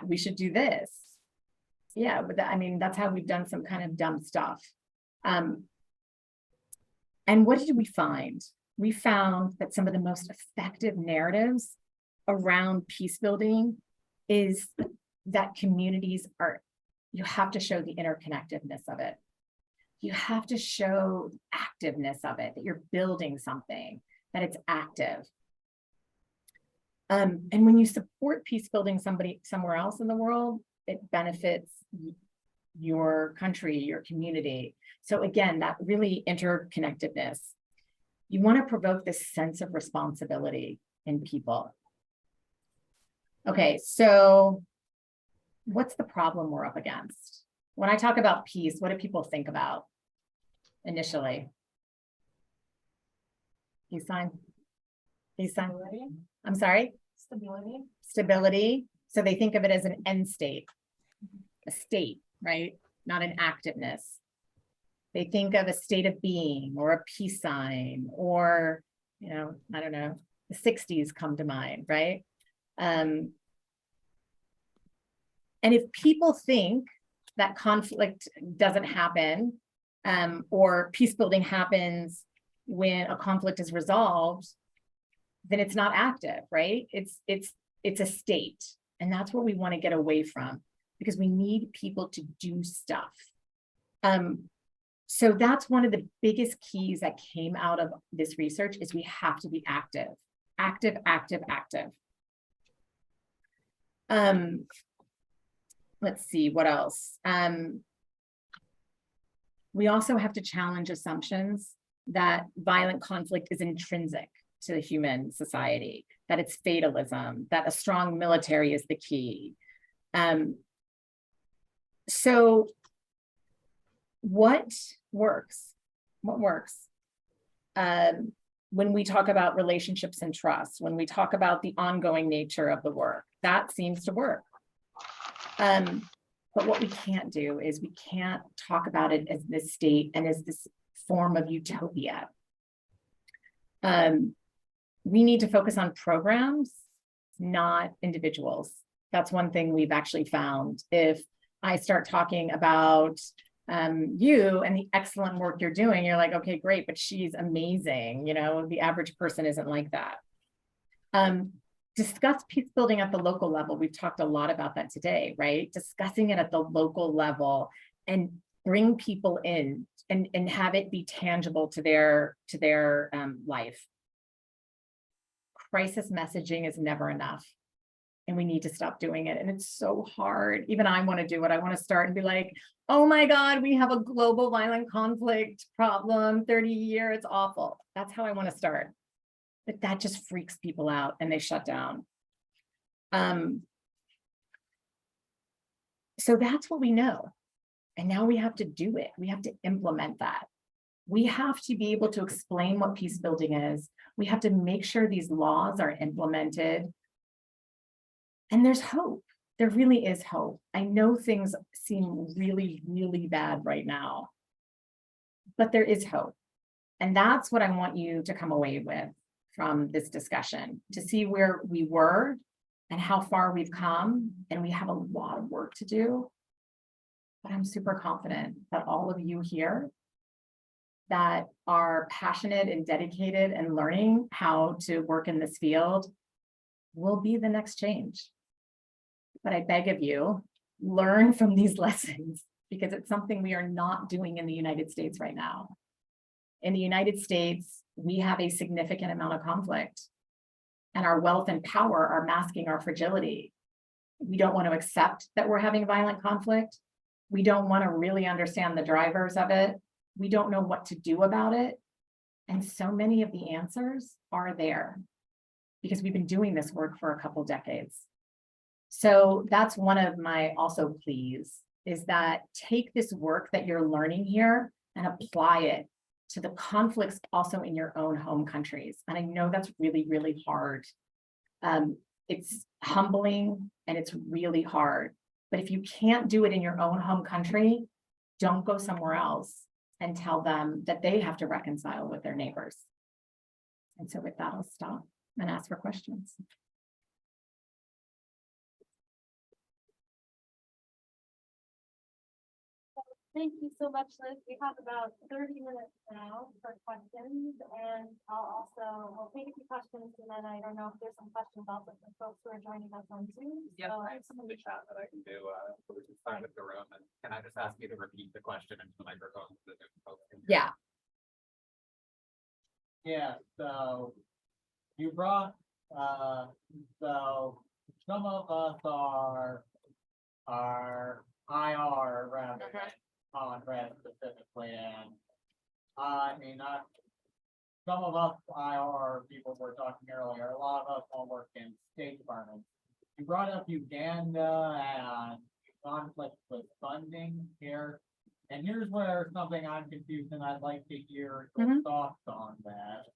We should do this. Yeah, but that's how we've done some kind of dumb stuff. And what did we find? We found that some of the most effective narratives around peace building is that communities you have to show the interconnectedness of it. You have to show activeness of it, that you're building something, that it's active. And when you support peace building somewhere else in the world, it benefits your country, your community. So again, that really interconnectedness. You want to provoke this sense of responsibility in people. Okay, so what's the problem we're up against? When I talk about peace, what do people think about initially? Peace sign? Peace sign? I'm sorry? Stability. Stability. So they think of it as an end state, a state, right? Not an activeness. They think of a state of being or a peace sign, or, I don't know, the 60s come to mind, right? And if people think that conflict doesn't happen, or peace building happens when a conflict is resolved, then it's not active, right? It's a state. And that's what we want to get away from, because we need people to do stuff. So that's one of the biggest keys that came out of this research, is we have to be active, active, active, active. Let's see, what else? We also have to challenge assumptions that violent conflict is intrinsic to human society, that it's fatalism, that a strong military is the key. So what works? What works? When we talk about relationships and trust, when we talk about the ongoing nature of the work, that seems to work. But what we can't do is we can't talk about it as this state and as this form of utopia. We need to focus on programs, not individuals. That's one thing we've actually found. If I start talking about you and the excellent work you're doing, you're like, okay, great, but she's amazing. You know, the average person isn't like that. Discuss peace building at the local level. We've talked a lot about that today, right? Discussing it at the local level and bring people in and have it be tangible to their life. Crisis messaging is never enough. And we need to stop doing it. And it's so hard. Even I want to do it. I want to start and be like, oh my God, we have a global violent conflict problem, 30 years, it's awful. That's how I want to start. But that just freaks people out and they shut down. So that's what we know. And now we have to do it. We have to implement that. We have to be able to explain what peace building is. We have to make sure these laws are implemented. And there's hope. There really is hope. I know things seem really, really bad right now, but there is hope. And that's what I want you to come away with from this discussion, to see where we were and how far we've come. And we have a lot of work to do. But I'm super confident that all of you here that are passionate and dedicated and learning how to work in this field will be the next change. But I beg of you, learn from these lessons, because it's something we are not doing in the United States right now. In the United States, we have a significant amount of conflict, and our wealth and power are masking our fragility. We don't want to accept that we're having violent conflict. We don't want to really understand the drivers of it. We don't know what to do about it. And so many of the answers are there because we've been doing this work for a couple decades. So that's one of my also pleas, is that take this work that you're learning here and apply it to the conflicts also in your own home countries. And I know that's really, really hard. It's humbling and it's really hard. But if you can't do it in your own home country, don't go somewhere else and tell them that they have to reconcile with their neighbors. And so with that, I'll stop and ask for questions. Thank you so much, Liz. We have about 30 minutes now for questions, and we'll take a few questions, and then I don't know if there's some questions also for folks who are joining us on Zoom. Yeah, So, I have some in the chat that I can do, we can start with the room, and can I just ask you to repeat the question into the microphone? So that the folks can hear? Yeah. Yeah, so you brought, so some of us are IR rather than contract specifically, and I mean, some of us IR people were talking earlier, a lot of us all work in State Department. You brought up Uganda and conflict with funding here. And here's where something I'm confused, and I'd like to hear your thoughts on that.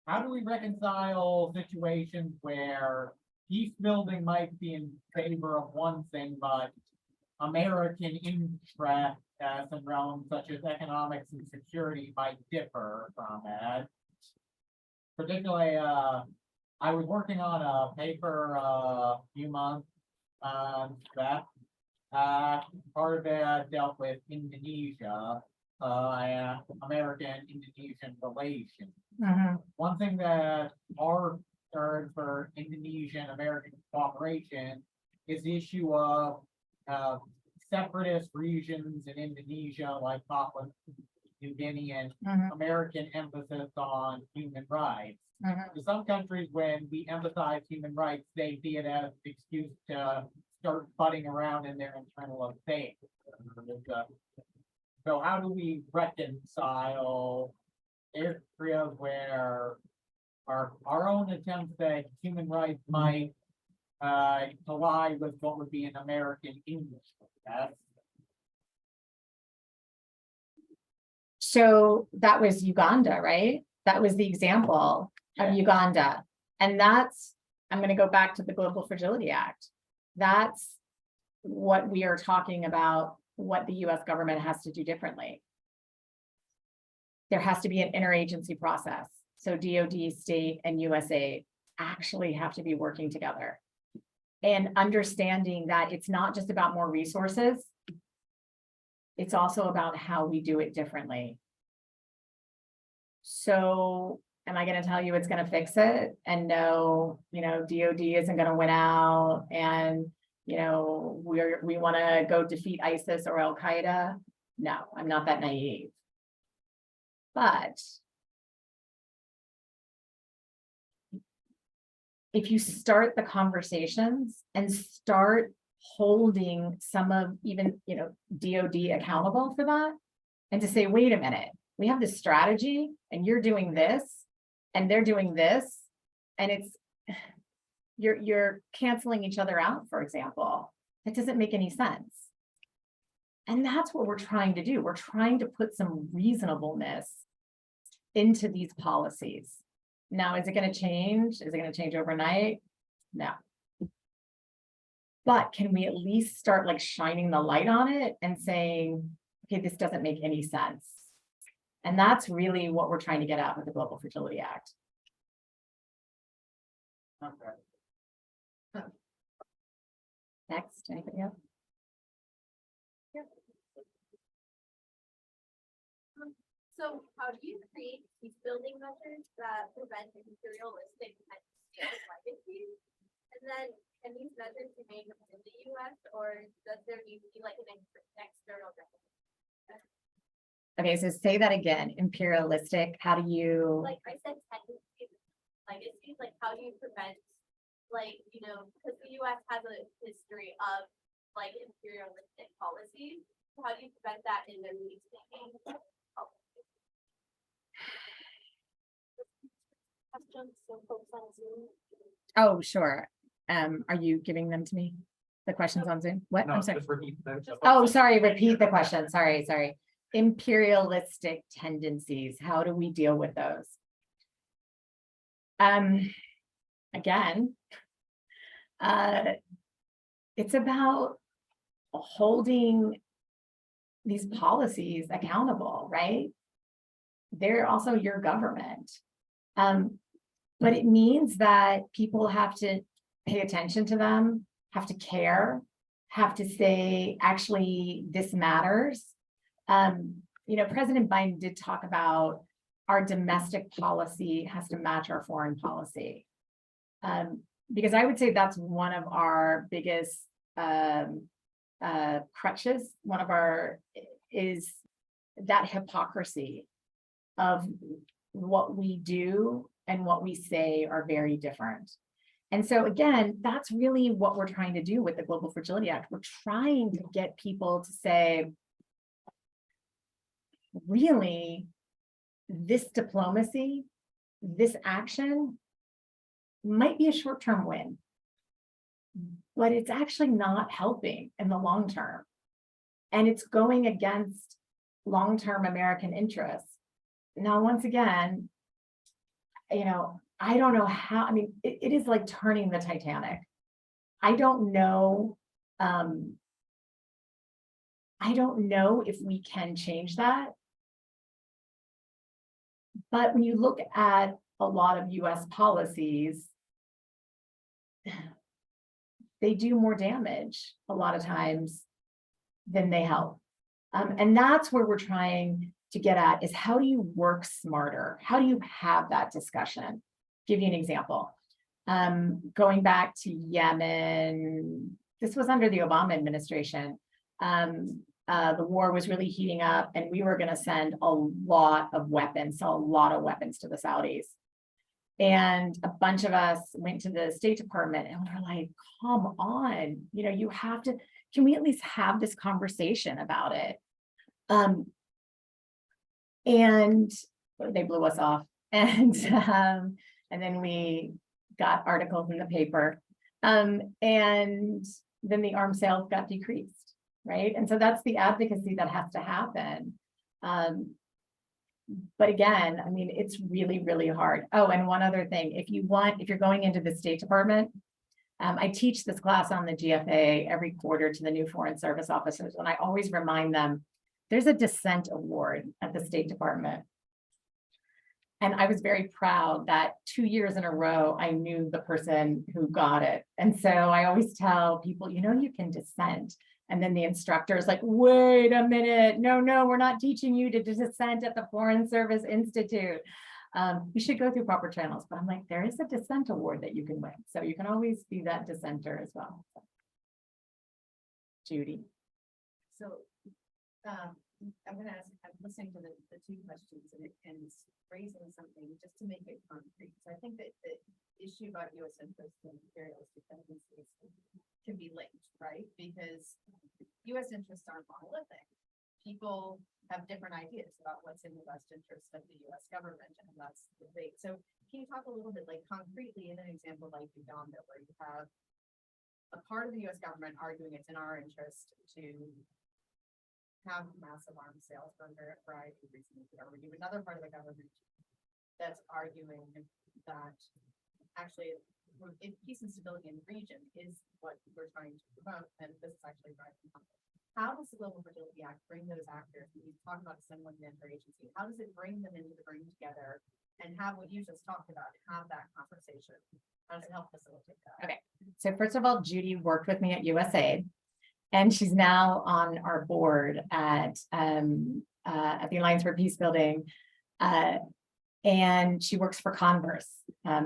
How do we reconcile situations where peace building might be in favor of one thing, but American interest in realms such as economics and security might differ from it? Particularly, I was working on a paper a few months back. Part of it dealt with Indonesia, and American-Indonesian relations. One thing that our concern for Indonesian-American cooperation is the issue of separatist regions in Indonesia, like Papua New Guinea, and American emphasis on human rights. To some countries, when we emphasize human rights, they see it as an excuse to start butting around in their internal affairs. So how do we reconcile areas where our own attempts at human rights might collide with what would be an American English. That's So that was Uganda, right? That was the example of Yeah. Uganda. And that's, I'm going to go back to the Global Fragility Act. That's what we are talking about, what the US government has to do differently. There has to be an interagency process. So DoD, state, and USAID actually have to be working together. And understanding that it's not just about more resources, it's also about how we do it differently. So am I going to tell you it's going to fix it? And no, DoD isn't going to win out. And, we want to go defeat ISIS or Al Qaeda. No, I'm not that naive. But if you start the conversations and start holding some of even, DoD accountable for that, and to say, wait a minute, we have this strategy and you're doing this and they're doing this, and it's, you're canceling each other out, for example. That doesn't make any sense. And that's what we're trying to do. We're trying to put some reasonableness into these policies. Now, is it going to change? Is it going to change overnight? No. But can we at least start like shining the light on it and saying, okay, this doesn't make any sense. And that's really what we're trying to get at with the Global Fragility Act. okay. Next, anybody else? So how do you create peace building measures that prevent imperialistic legacies? And then can these measures be made within the US, or does there need to be like an external recognition? Okay, so say that again. Imperialistic, how do you? Like I said, tendencies, legacies, like how do you prevent, because the US has a history of like imperialistic policies. How do you prevent that in their peace making? Questions, so folks on Zoom. Oh, sure. Are you giving them to me? The questions on Zoom? What? No, I'm sorry. just repeat them. Oh, sorry, repeat the question. Sorry. Imperialistic tendencies. How do we deal with those? Again, it's about holding these policies accountable, right? They're also your government. But it means that people have to pay attention to them, have to care, have to say, actually, this matters. President Biden did talk about our domestic policy has to match our foreign policy. Because I would say that's one of our biggest crutches. Is that hypocrisy of what we do and what we say are very different. And so again, that's really what we're trying to do with the Global Fragility Act. We're trying to get people to say, really, this diplomacy, this action might be a short-term win, but it's actually not helping in the long term. And it's going against long-term American interests. Now, once again, I don't know how, it is like turning the Titanic. I don't know if we can change that. But when you look at a lot of US policies, they do more damage a lot of times than they help. And that's where we're trying to get at, is how do you work smarter? How do you have that discussion? Give you an example. Going back to Yemen, this was under the Obama administration. The war was really heating up, and we were going to send a lot of weapons to the Saudis. And a bunch of us went to the State Department and we were like, come on, you have to, can we at least have this conversation about it? And they blew us off. And And then we got articles in the paper. And then the arms sales got decreased, right? And so that's the advocacy that has to happen. But again, I mean, it's really, really hard. Oh, and one other thing, if you're going into the State Department, I teach this class on the GFA every quarter to the new Foreign Service officers, and I always remind them, there's a dissent award at the State Department. And I was very proud that 2 years in a row, I knew the person who got it. And so I always tell people, you can dissent. And then the instructor is like, wait a minute, no, we're not teaching you to dissent at the Foreign Service Institute. You should go through proper channels, but I'm like, there is a dissent award that you can win. So you can always be that dissenter as well. Judy. So, I'm listening to the two questions and it's raising something just to make it concrete. So I think that the issue about U.S. interest and imperialist dependencies can be linked, right? Because U.S. interests aren't monolithic. People have different ideas about what's in the best interest of the U.S. government, and that's the debate. So can you talk a little bit, like concretely, in an example like Uganda, where you have a part of the U.S. government arguing it's in our interest to have massive arms sales for a variety of reasons, whatever. You have another part of the government that's arguing that actually if peace and stability in the region is what we're trying to promote, and this is actually driving conflict. How does the Global Fragility Act bring those actors? We talk about assembling the interagency. How does it bring them into the room together and have what you just talked about, have that conversation? How does it help facilitate that? Okay. So first of all, Judy worked with me at USAID. And she's now on our board at the Alliance for Peacebuilding, and she works for Converse.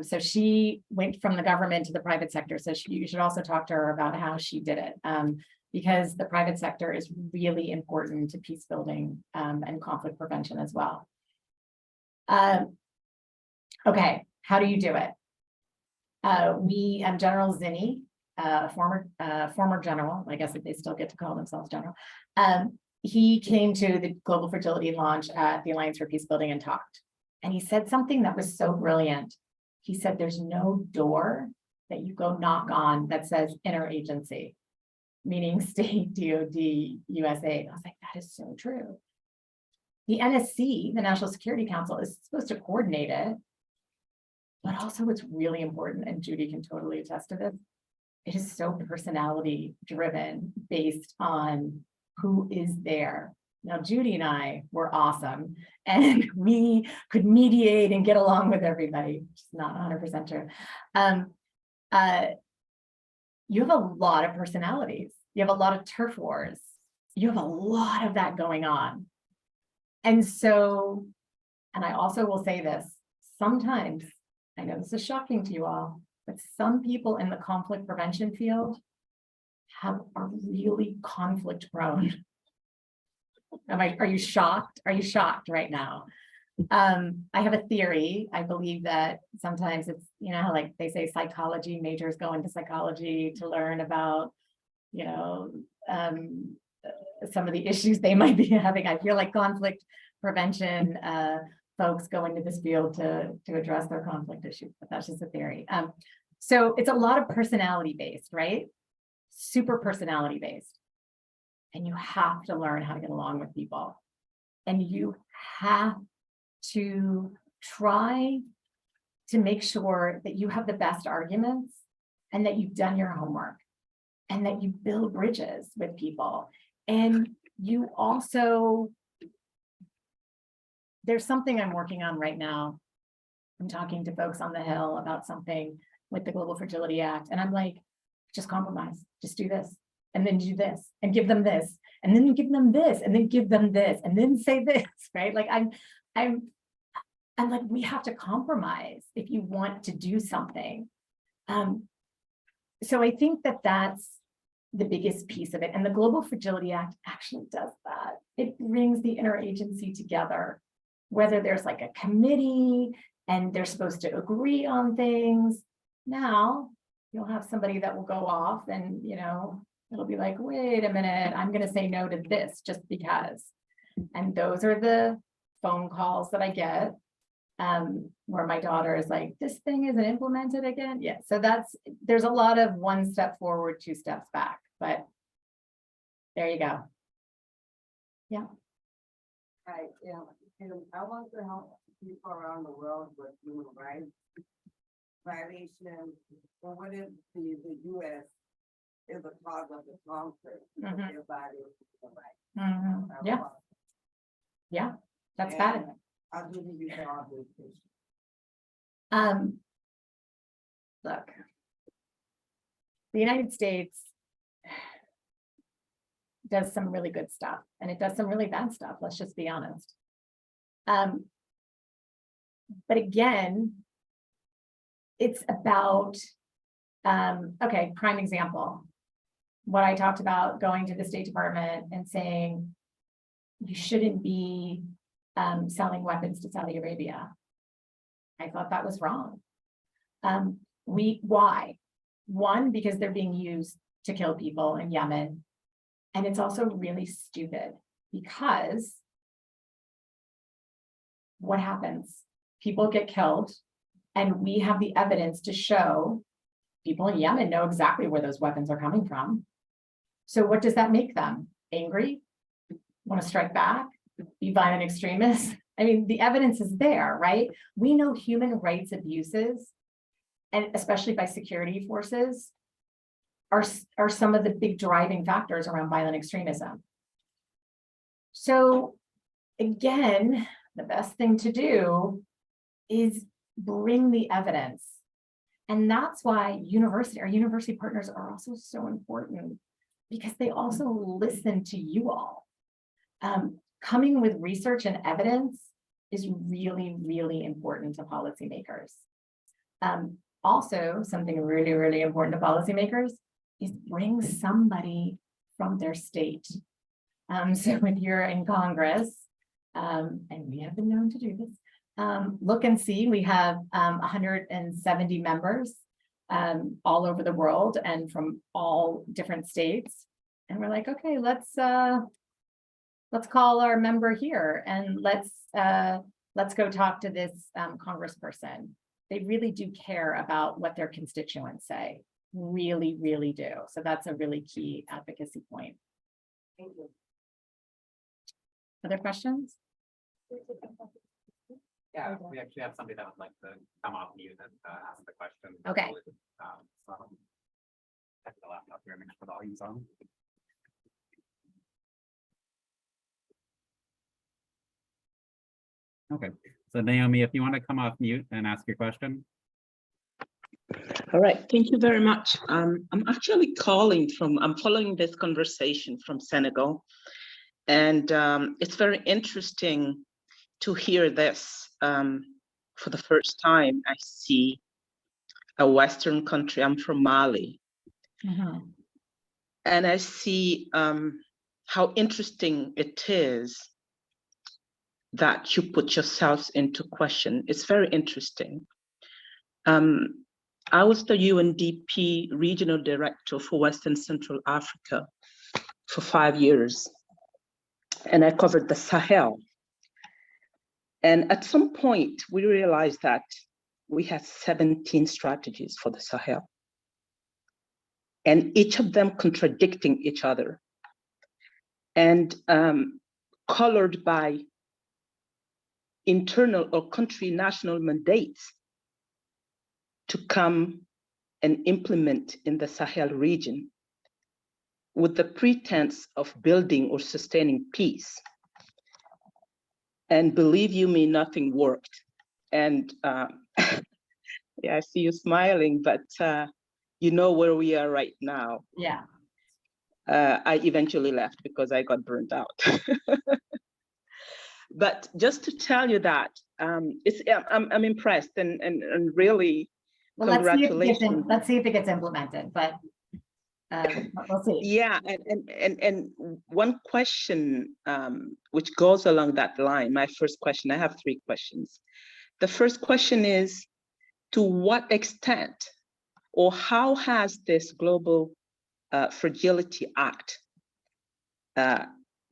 So she went from the government to the private sector. So you should also talk to her about how she did it, because the private sector is really important to peacebuilding and conflict prevention as well. Okay, how do you do it? General Zinni, former general, I guess if they still get to call themselves general, he came to the Global Fragility launch at the Alliance for Peacebuilding and talked. And he said something that was so brilliant. He said, there's no door that you go knock on that says interagency, meaning state, DOD, USAID. I was like, that is so true. The NSC, the National Security Council, is supposed to coordinate it, but also it's really important, and Judy can totally attest to this, it is so personality driven based on who is there. Now, Judy and I were awesome and we could mediate and get along with everybody, which is not 100% true. You have a lot of personalities. You have a lot of turf wars. You have a lot of that going on. And so, and I also will say this, sometimes, I know this is shocking to you all, but some people in the conflict prevention field are really conflict prone. Are you shocked? Are you shocked right now? I have a theory. I believe that sometimes it's, how like they say psychology majors go into psychology to learn about, some of the issues they might be having. I feel like conflict prevention folks go into this field to address their conflict issues, but that's just a theory. So it's a lot of personality based, right? Super personality based. And you have to learn how to get along with people. And you have to try to make sure that you have the best arguments and that you've done your homework and that you build bridges with people. And you also, there's something I'm working on right now. I'm talking to folks on the Hill about something with the Global Fragility Act. And I'm like, just compromise, just do this. And then do this and give them this, and then give them this, and then give them this, and then say this, right? Like I'm like, we have to compromise if you want to do something. So I think that that's the biggest piece of it. And the Global Fragility Act actually does that. It brings the interagency together, whether there's like a committee and they're supposed to agree on things. Now you'll have somebody that will go off and, it'll be like, wait a minute, I'm going to say no to this just because. And those are the phone calls that I get. where my daughter is like, this thing isn't implemented again. Yeah, so there's a lot of 1 step forward, 2 steps back, but there you go. Right, yeah, and I want to help people around the world with human rights violations, or what if the US is a cause of the conflict, because Mhm. their body is human rights. Yeah, that's And bad. I'll give you the obligation. Look, the United States does some really good stuff, and it does some really bad stuff. Let's just be honest. But again, it's about, okay, prime example. What I talked about, going to the State Department and saying, you shouldn't be selling weapons to Saudi Arabia. I thought that was wrong. Why? One, because they're being used to kill people in Yemen. And it's also really stupid because what happens? People get killed, and we have the evidence to show people in Yemen know exactly where those weapons are coming from. So what does that make them? Angry? Want to strike back? Be violent extremists? I mean, the evidence is there, right? We know human rights abuses, and especially by security forces, are some of the big driving factors around violent extremism. So again, the best thing to do is bring the evidence. And that's why our university partners are also so important, because they also listen to you all. Coming with research and evidence is really, really important to policymakers. Also, something really, really important to policymakers is bring somebody from their state. So if you're in Congress, and we have been known to do this, look and see, we have 170 members all over the world and from all different states. And we're like, okay, let's call our member here and let's go talk to this congressperson. They really do care about what their constituents say. Really, really do. So that's a really key advocacy point. Thank you. Other questions? Yeah, we actually have somebody that would like to come off mute and ask the question. Okay. So check the laptop here, make sure the volume's on. Okay, so Naomi, if you want to come off mute and ask your question. All right, thank you very much. I'm actually I'm following this conversation from Senegal, and it's very interesting to hear this. For the first time, I see a Western country. I'm from Mali, and I see how interesting it is that you put yourselves into question. It's very interesting. I was the UNDP Regional Director for Western Central Africa for 5 years, and I covered the Sahel. And at some point, we realized that we had 17 strategies for the Sahel, and each of them contradicting each other, and colored by internal or country national mandates to come and implement in the Sahel region with the pretense of building or sustaining peace. And believe you me, nothing worked. And yeah, I see you smiling, but you know where we are right now. Yeah. I eventually left because I got burnt out. But just to tell you that, I'm impressed and really, Well, congratulations. let's see if it gets implemented, but we'll see. Yeah, and one question which goes along that line, my first question, I have 3 questions. The first question is, to what extent or how has this Global Fragility Act,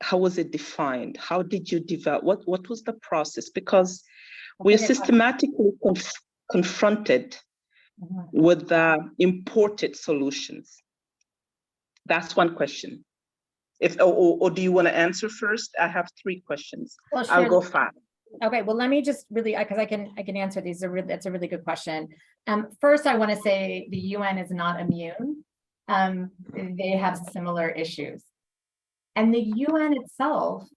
how was it defined? How did you develop, what was the process? Because We are Okay. systematically confronted Mhm. with the imported solutions. That's one question. Or do you want to answer first? I have 3 questions. Well, I'll sure. go fast. Okay, well, let me just really, because I can answer these. That's a really good question. First, I want to say the UN is not immune. They have similar issues. And the UN itself,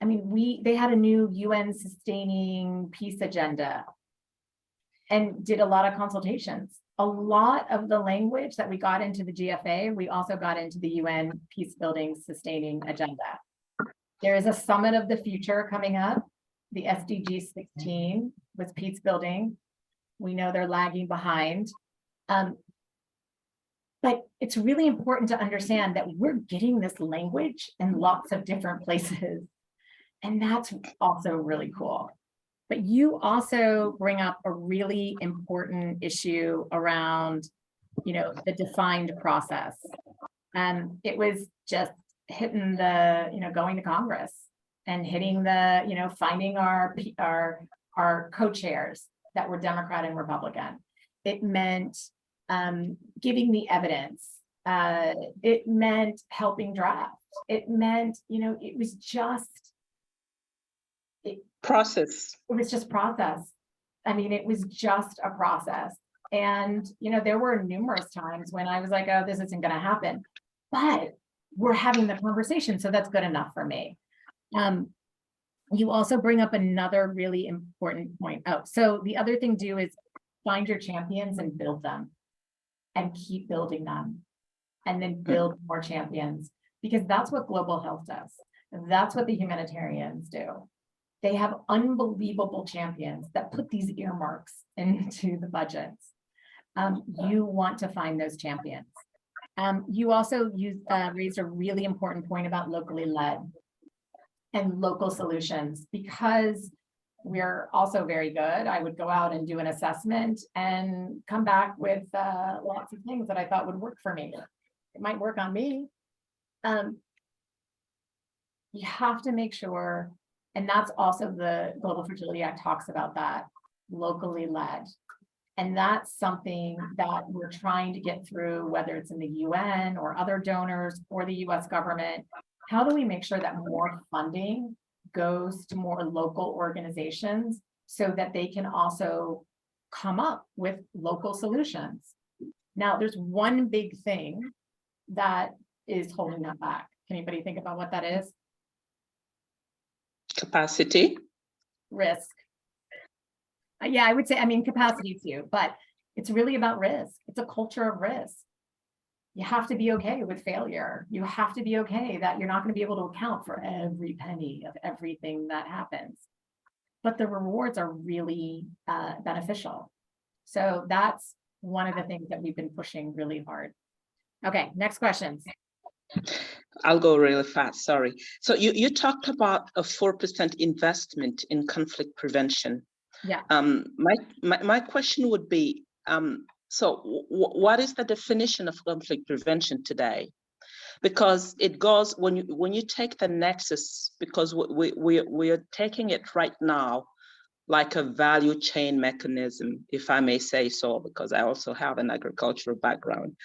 I mean, they had a new UN sustaining peace agenda and did a lot of consultations. A lot of the language that we got into the GFA, we also got into the UN Peacebuilding Sustaining Agenda. There is a summit of the future coming up. The SDG 16 was peace building. We know they're lagging behind. But it's really important to understand that we're getting this language in lots of different places. And that's also really cool. But you also bring up a really important issue around, the defined process. It was just hitting the, going to Congress and hitting the, finding our co-chairs that were Democrat and Republican. It meant giving the evidence. It meant helping draft. It meant, it was just Process. It was just process. I mean, it was just a process. And, there were numerous times when I was like, oh, this isn't going to happen. But we're having the conversation. So that's good enough for me. You also bring up another really important point. Oh, so the other thing too is find your champions and build them and keep building them and then build more champions, because that's what global health does. That's what the humanitarians do. They have unbelievable champions that put these earmarks into the budgets. You want to find those champions. You also raised a really important point about locally led and local solutions, because we're also very good. I would go out and do an assessment and come back with lots of things that I thought would work for me. It might work on me. You have to make sure. And that's also the Global Fragility Act talks about that, locally led. And that's something that we're trying to get through, whether it's in the UN or other donors or the US government. How do we make sure that more funding goes to more local organizations so that they can also come up with local solutions? Now, there's one big thing that is holding that back. Can anybody think about what that is? Capacity. Risk. Yeah, I would say, capacity too, but it's really about risk. It's a culture of risk. You have to be okay with failure. You have to be okay that you're not going to be able to account for every penny of everything that happens. But the rewards are really beneficial. So that's one of the things that we've been pushing really hard. Okay, next questions. I'll go really fast, sorry. So you talked about a 4% investment in conflict prevention. Yeah. My question would be, so what is the definition of conflict prevention today? Because it goes, when you take the nexus, because we are taking it right now like a value chain mechanism, if I may say so, because I also have an agricultural background.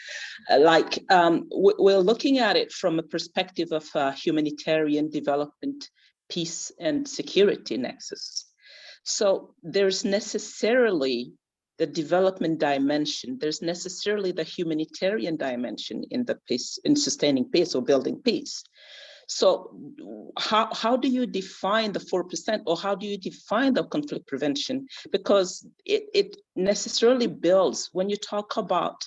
We're looking at it from a perspective of humanitarian development, peace and security nexus. So there's necessarily the development dimension, there's necessarily the humanitarian dimension in the peace, in sustaining peace or building peace. So how do you define the 4%, or how do you define the conflict prevention? Because it necessarily builds, when you talk about,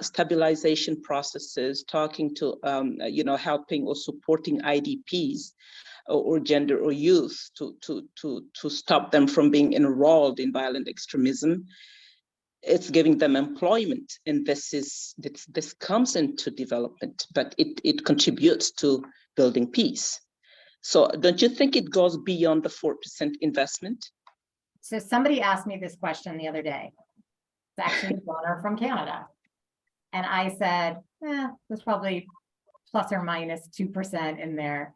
stabilization processes, talking to, helping or supporting IDPs or gender or youth to stop them from being enrolled in violent extremism. It's giving them employment, and this comes into development, but it contributes to building peace. So don't you think it goes beyond the 4% investment? So somebody asked me this question the other day. It's actually a donor from Canada. And I said, there's probably plus or minus 2% in there.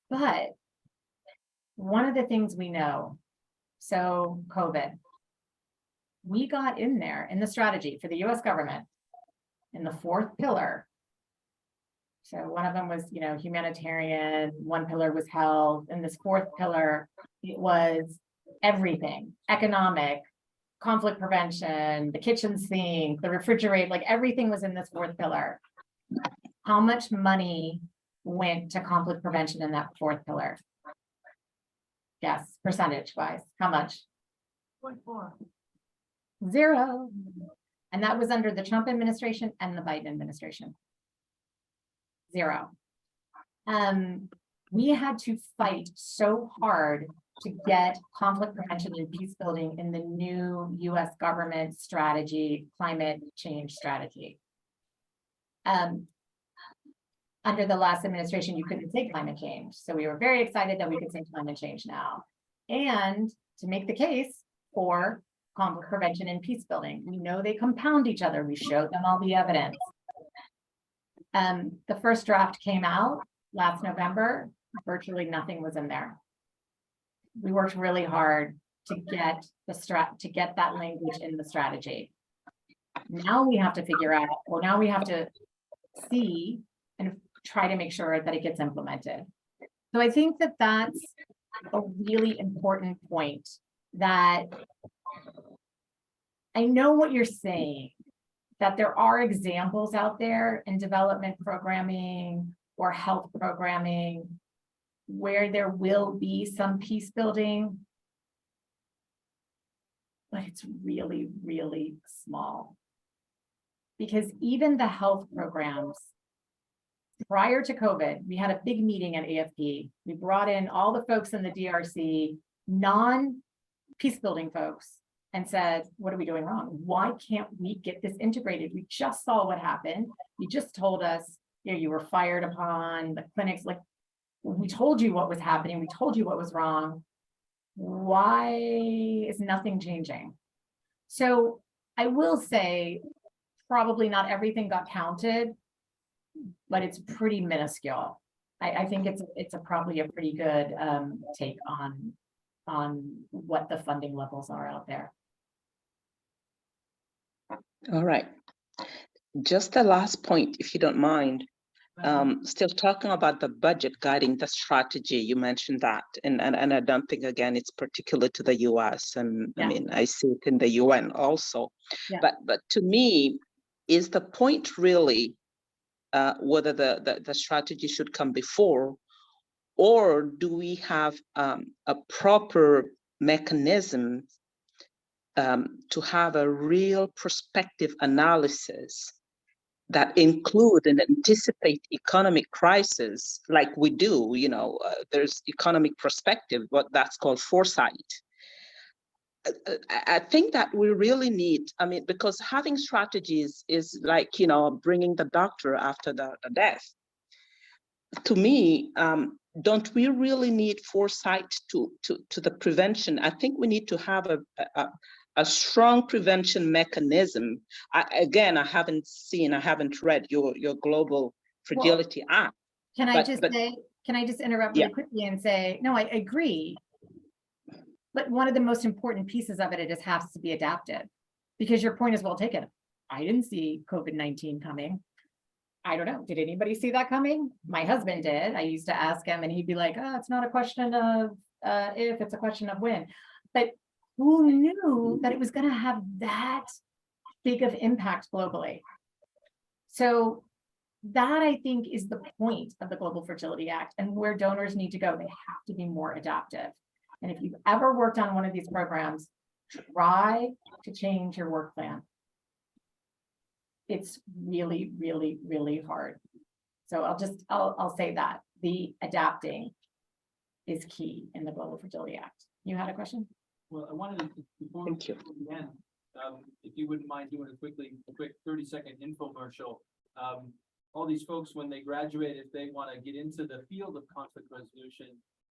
But one of the things we know, so COVID, we got in there in the strategy for the US government in the fourth pillar. So one of them was, humanitarian, one pillar was health, and this fourth pillar, it was everything, economic, conflict prevention, the kitchen sink, the refrigerator, like everything was in this fourth pillar. How much money went to conflict prevention in that fourth pillar? Yes, percentage wise, how much? 0.4. 0. And that was under the Trump administration and the Biden administration. 0. We had to fight so hard to get conflict prevention and peace building in the new US government strategy, climate change strategy. Under the last administration, you couldn't say climate change. So we were very excited that we could say climate change now. And to make the case for conflict prevention and peace building, we know they compound each other. We showed them all the evidence. The first draft came out last November. Virtually nothing was in there. We worked really hard to get that language in the strategy. Now we have to figure out, or now we have to see and try to make sure that it gets implemented. So I think that that's a really important point, that I know what you're saying, that there are examples out there in development programming or health programming where there will be some peace building, but it's really, really small. Because even the health programs, prior to COVID, we had a big meeting at AFP. We brought in all the folks in the DRC, non-peace building folks, and said, what are we doing wrong? Why can't we get this integrated? We just saw what happened. You just told us, you were fired upon, the clinics, like, we told you what was happening. We told you what was wrong. Why is nothing changing? So I will say, probably not everything got counted, but it's pretty minuscule. I think it's probably a pretty good take on what the funding levels are out there. All right. Just the last point, if you don't mind. Still talking about the budget guiding the strategy, you mentioned that, and I don't think, again, it's particular to the US, and Yeah. I mean, I see it in the UN also. Yeah. But to me, is the point really whether the strategy should come before, or do we have a proper mechanism to have a real prospective analysis that include and anticipate economic crisis like we do, there's economic perspective, but that's called foresight. I think that we really need, because having strategies is like, bringing the doctor after the death. To me, don't we really need foresight to the prevention? I think we need to have a strong prevention mechanism. I haven't read your Global Fragility Act. Can I just interrupt really quickly and say, no, I agree. But one of the most important pieces of it has to be adaptive, because your point is well taken. I didn't see COVID-19 coming. I don't know. Did anybody see that coming? My husband did. I used to ask him and he'd be like, oh, it's not a question of if, it's a question of when. But who knew that it was going to have that big of impact globally? So that, I think, is the point of the Global Fragility Act, and where donors need to go. They have to be more adaptive. And if you've ever worked on one of these programs, try to change your work plan. It's really, really, really hard. So I'll say that the adapting is key in the Global Fragility Act. You had a question? Well, I wanted to, before Thank you. again, if you wouldn't mind doing a quick 30-second infomercial. All these folks, when they graduate, if they want to get into the field of conflict resolution,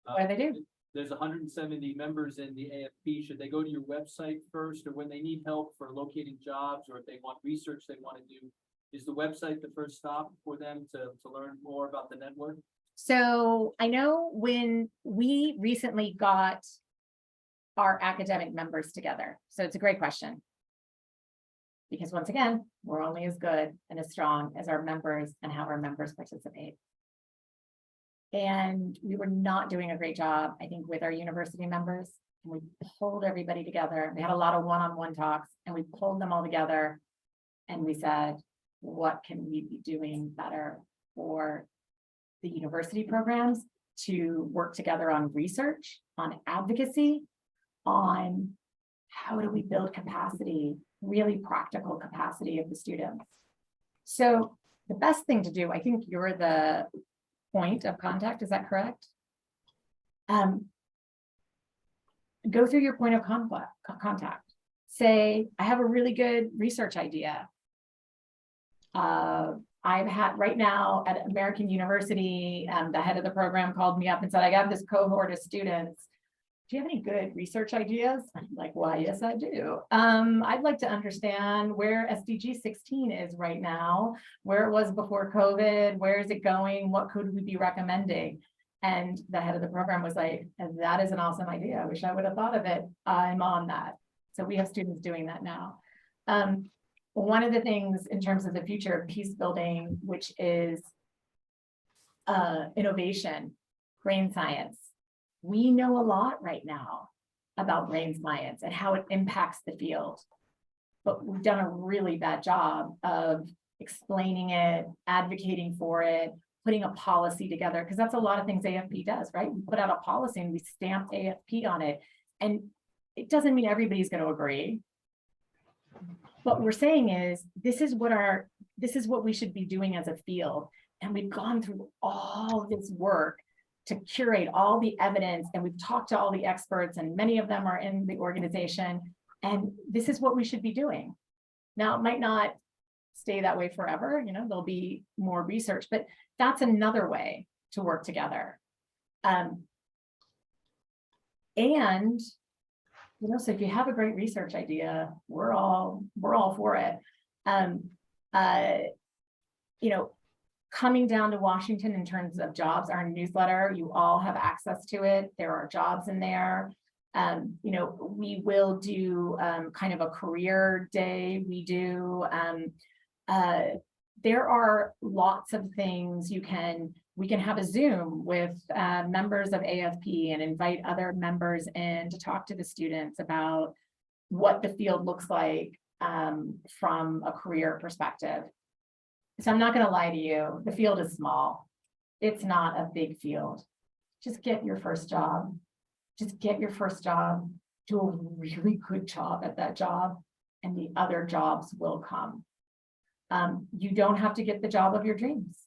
What do they do? There's 170 members in the AFP. Should they go to your website first, or when they need help for locating jobs, or if they want research they want to do, is the website the first stop for them to learn more about the network? So I know when we recently got our academic members together, so it's a great question. Because once again, we're only as good and as strong as our members and how our members participate. And we were not doing a great job, I think, with our university members. And we pulled everybody together. We had a lot of one-on-one talks and we pulled them all together. And we said, what can we be doing better for the university programs to work together on research, on advocacy, on how do we build capacity, really practical capacity of the students. So the best thing to do, I think you're the point of contact, is that correct? Go through your point of contact. Say, I have a really good research idea. I've had right now at American University, the head of the program called me up and said, I got this cohort of students. Do you have any good research ideas? I'm like, why, yes, I do. I'd like to understand where SDG 16 is right now, where it was before COVID, where is it going? What could we be recommending? And the head of the program was like, that is an awesome idea. I wish I would have thought of it. I'm on that. So we have students doing that now. One of the things in terms of the future of peace building, which is innovation, brain science. We know a lot right now about brain science and how it impacts the field, but we've done a really bad job of explaining it, advocating for it, putting a policy together, because that's a lot of things AFP does, right? We put out a policy and we stamp AFP on it, and it doesn't mean everybody's going to agree. What we're saying is, this is what we should be doing as a field, and we've gone through all this work to curate all the evidence, and we've talked to all the experts, and many of them are in the organization, and this is what we should be doing. Now, it might not stay that way forever, you know, there'll be more research, but that's another way to work together. And, you know, so if you have a great research idea, we're all for it. You know, coming down to Washington in terms of jobs, our newsletter, you all have access to it. There are jobs in there. You know, we will do kind of a career day. We do, there are lots of things we can have a Zoom with members of AFP and invite other members in to talk to the students about what the field looks like from a career perspective. So I'm not going to lie to you, the field is small. It's not a big field. Just get your first job. Just get your first job, do a really good job at that job, and the other jobs will come. You don't have to get the job of your dreams.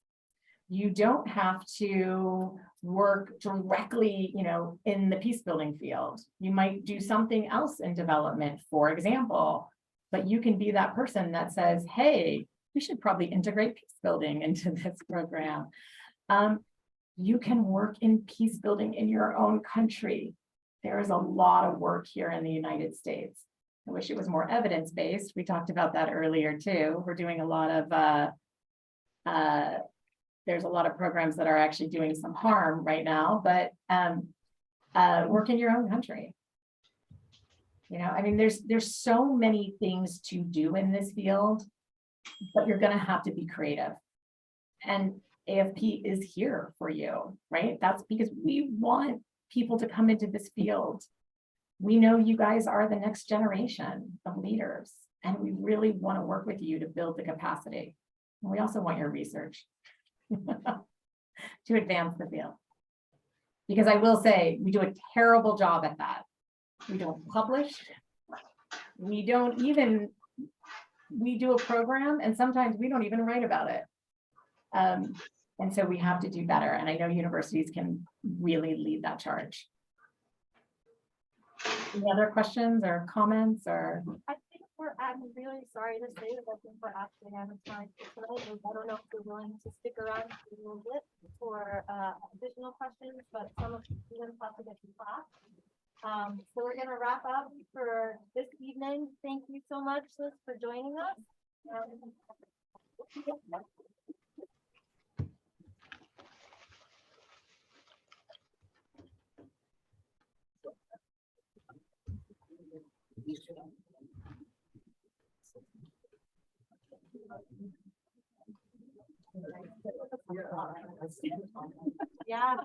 You don't have to work directly, you know, in the peace building field. You might do something else in development, for example, but you can be that person that says, hey, we should probably integrate peace building into this program. You can work in peace building in your own country. There is a lot of work here in the United States. I wish it was more evidence-based. We talked about that earlier too. We're doing a lot of, there's a lot of programs that are actually doing some harm right now, but work in your own country. You know, I mean, there's so many things to do in this field, but you're going to have to be creative. And AFP is here for you, right? That's because we want people to come into this field. We know you guys are the next generation of leaders, and we really want to work with you to build the capacity. And we also want your research to advance the field. Because I will say, we do a terrible job at that. We don't publish. We do a program, and sometimes we don't even write about it. And so we have to do better. And I know universities can really lead that charge. Any other questions or comments or? I'm really sorry to say that I think we're actually out of time for tonight. I don't know if you're willing to stick around a little bit for additional questions, but some of the students have to get to class. So we're going to wrap up for this evening. Thank you so much, Liz, for joining us. Yeah.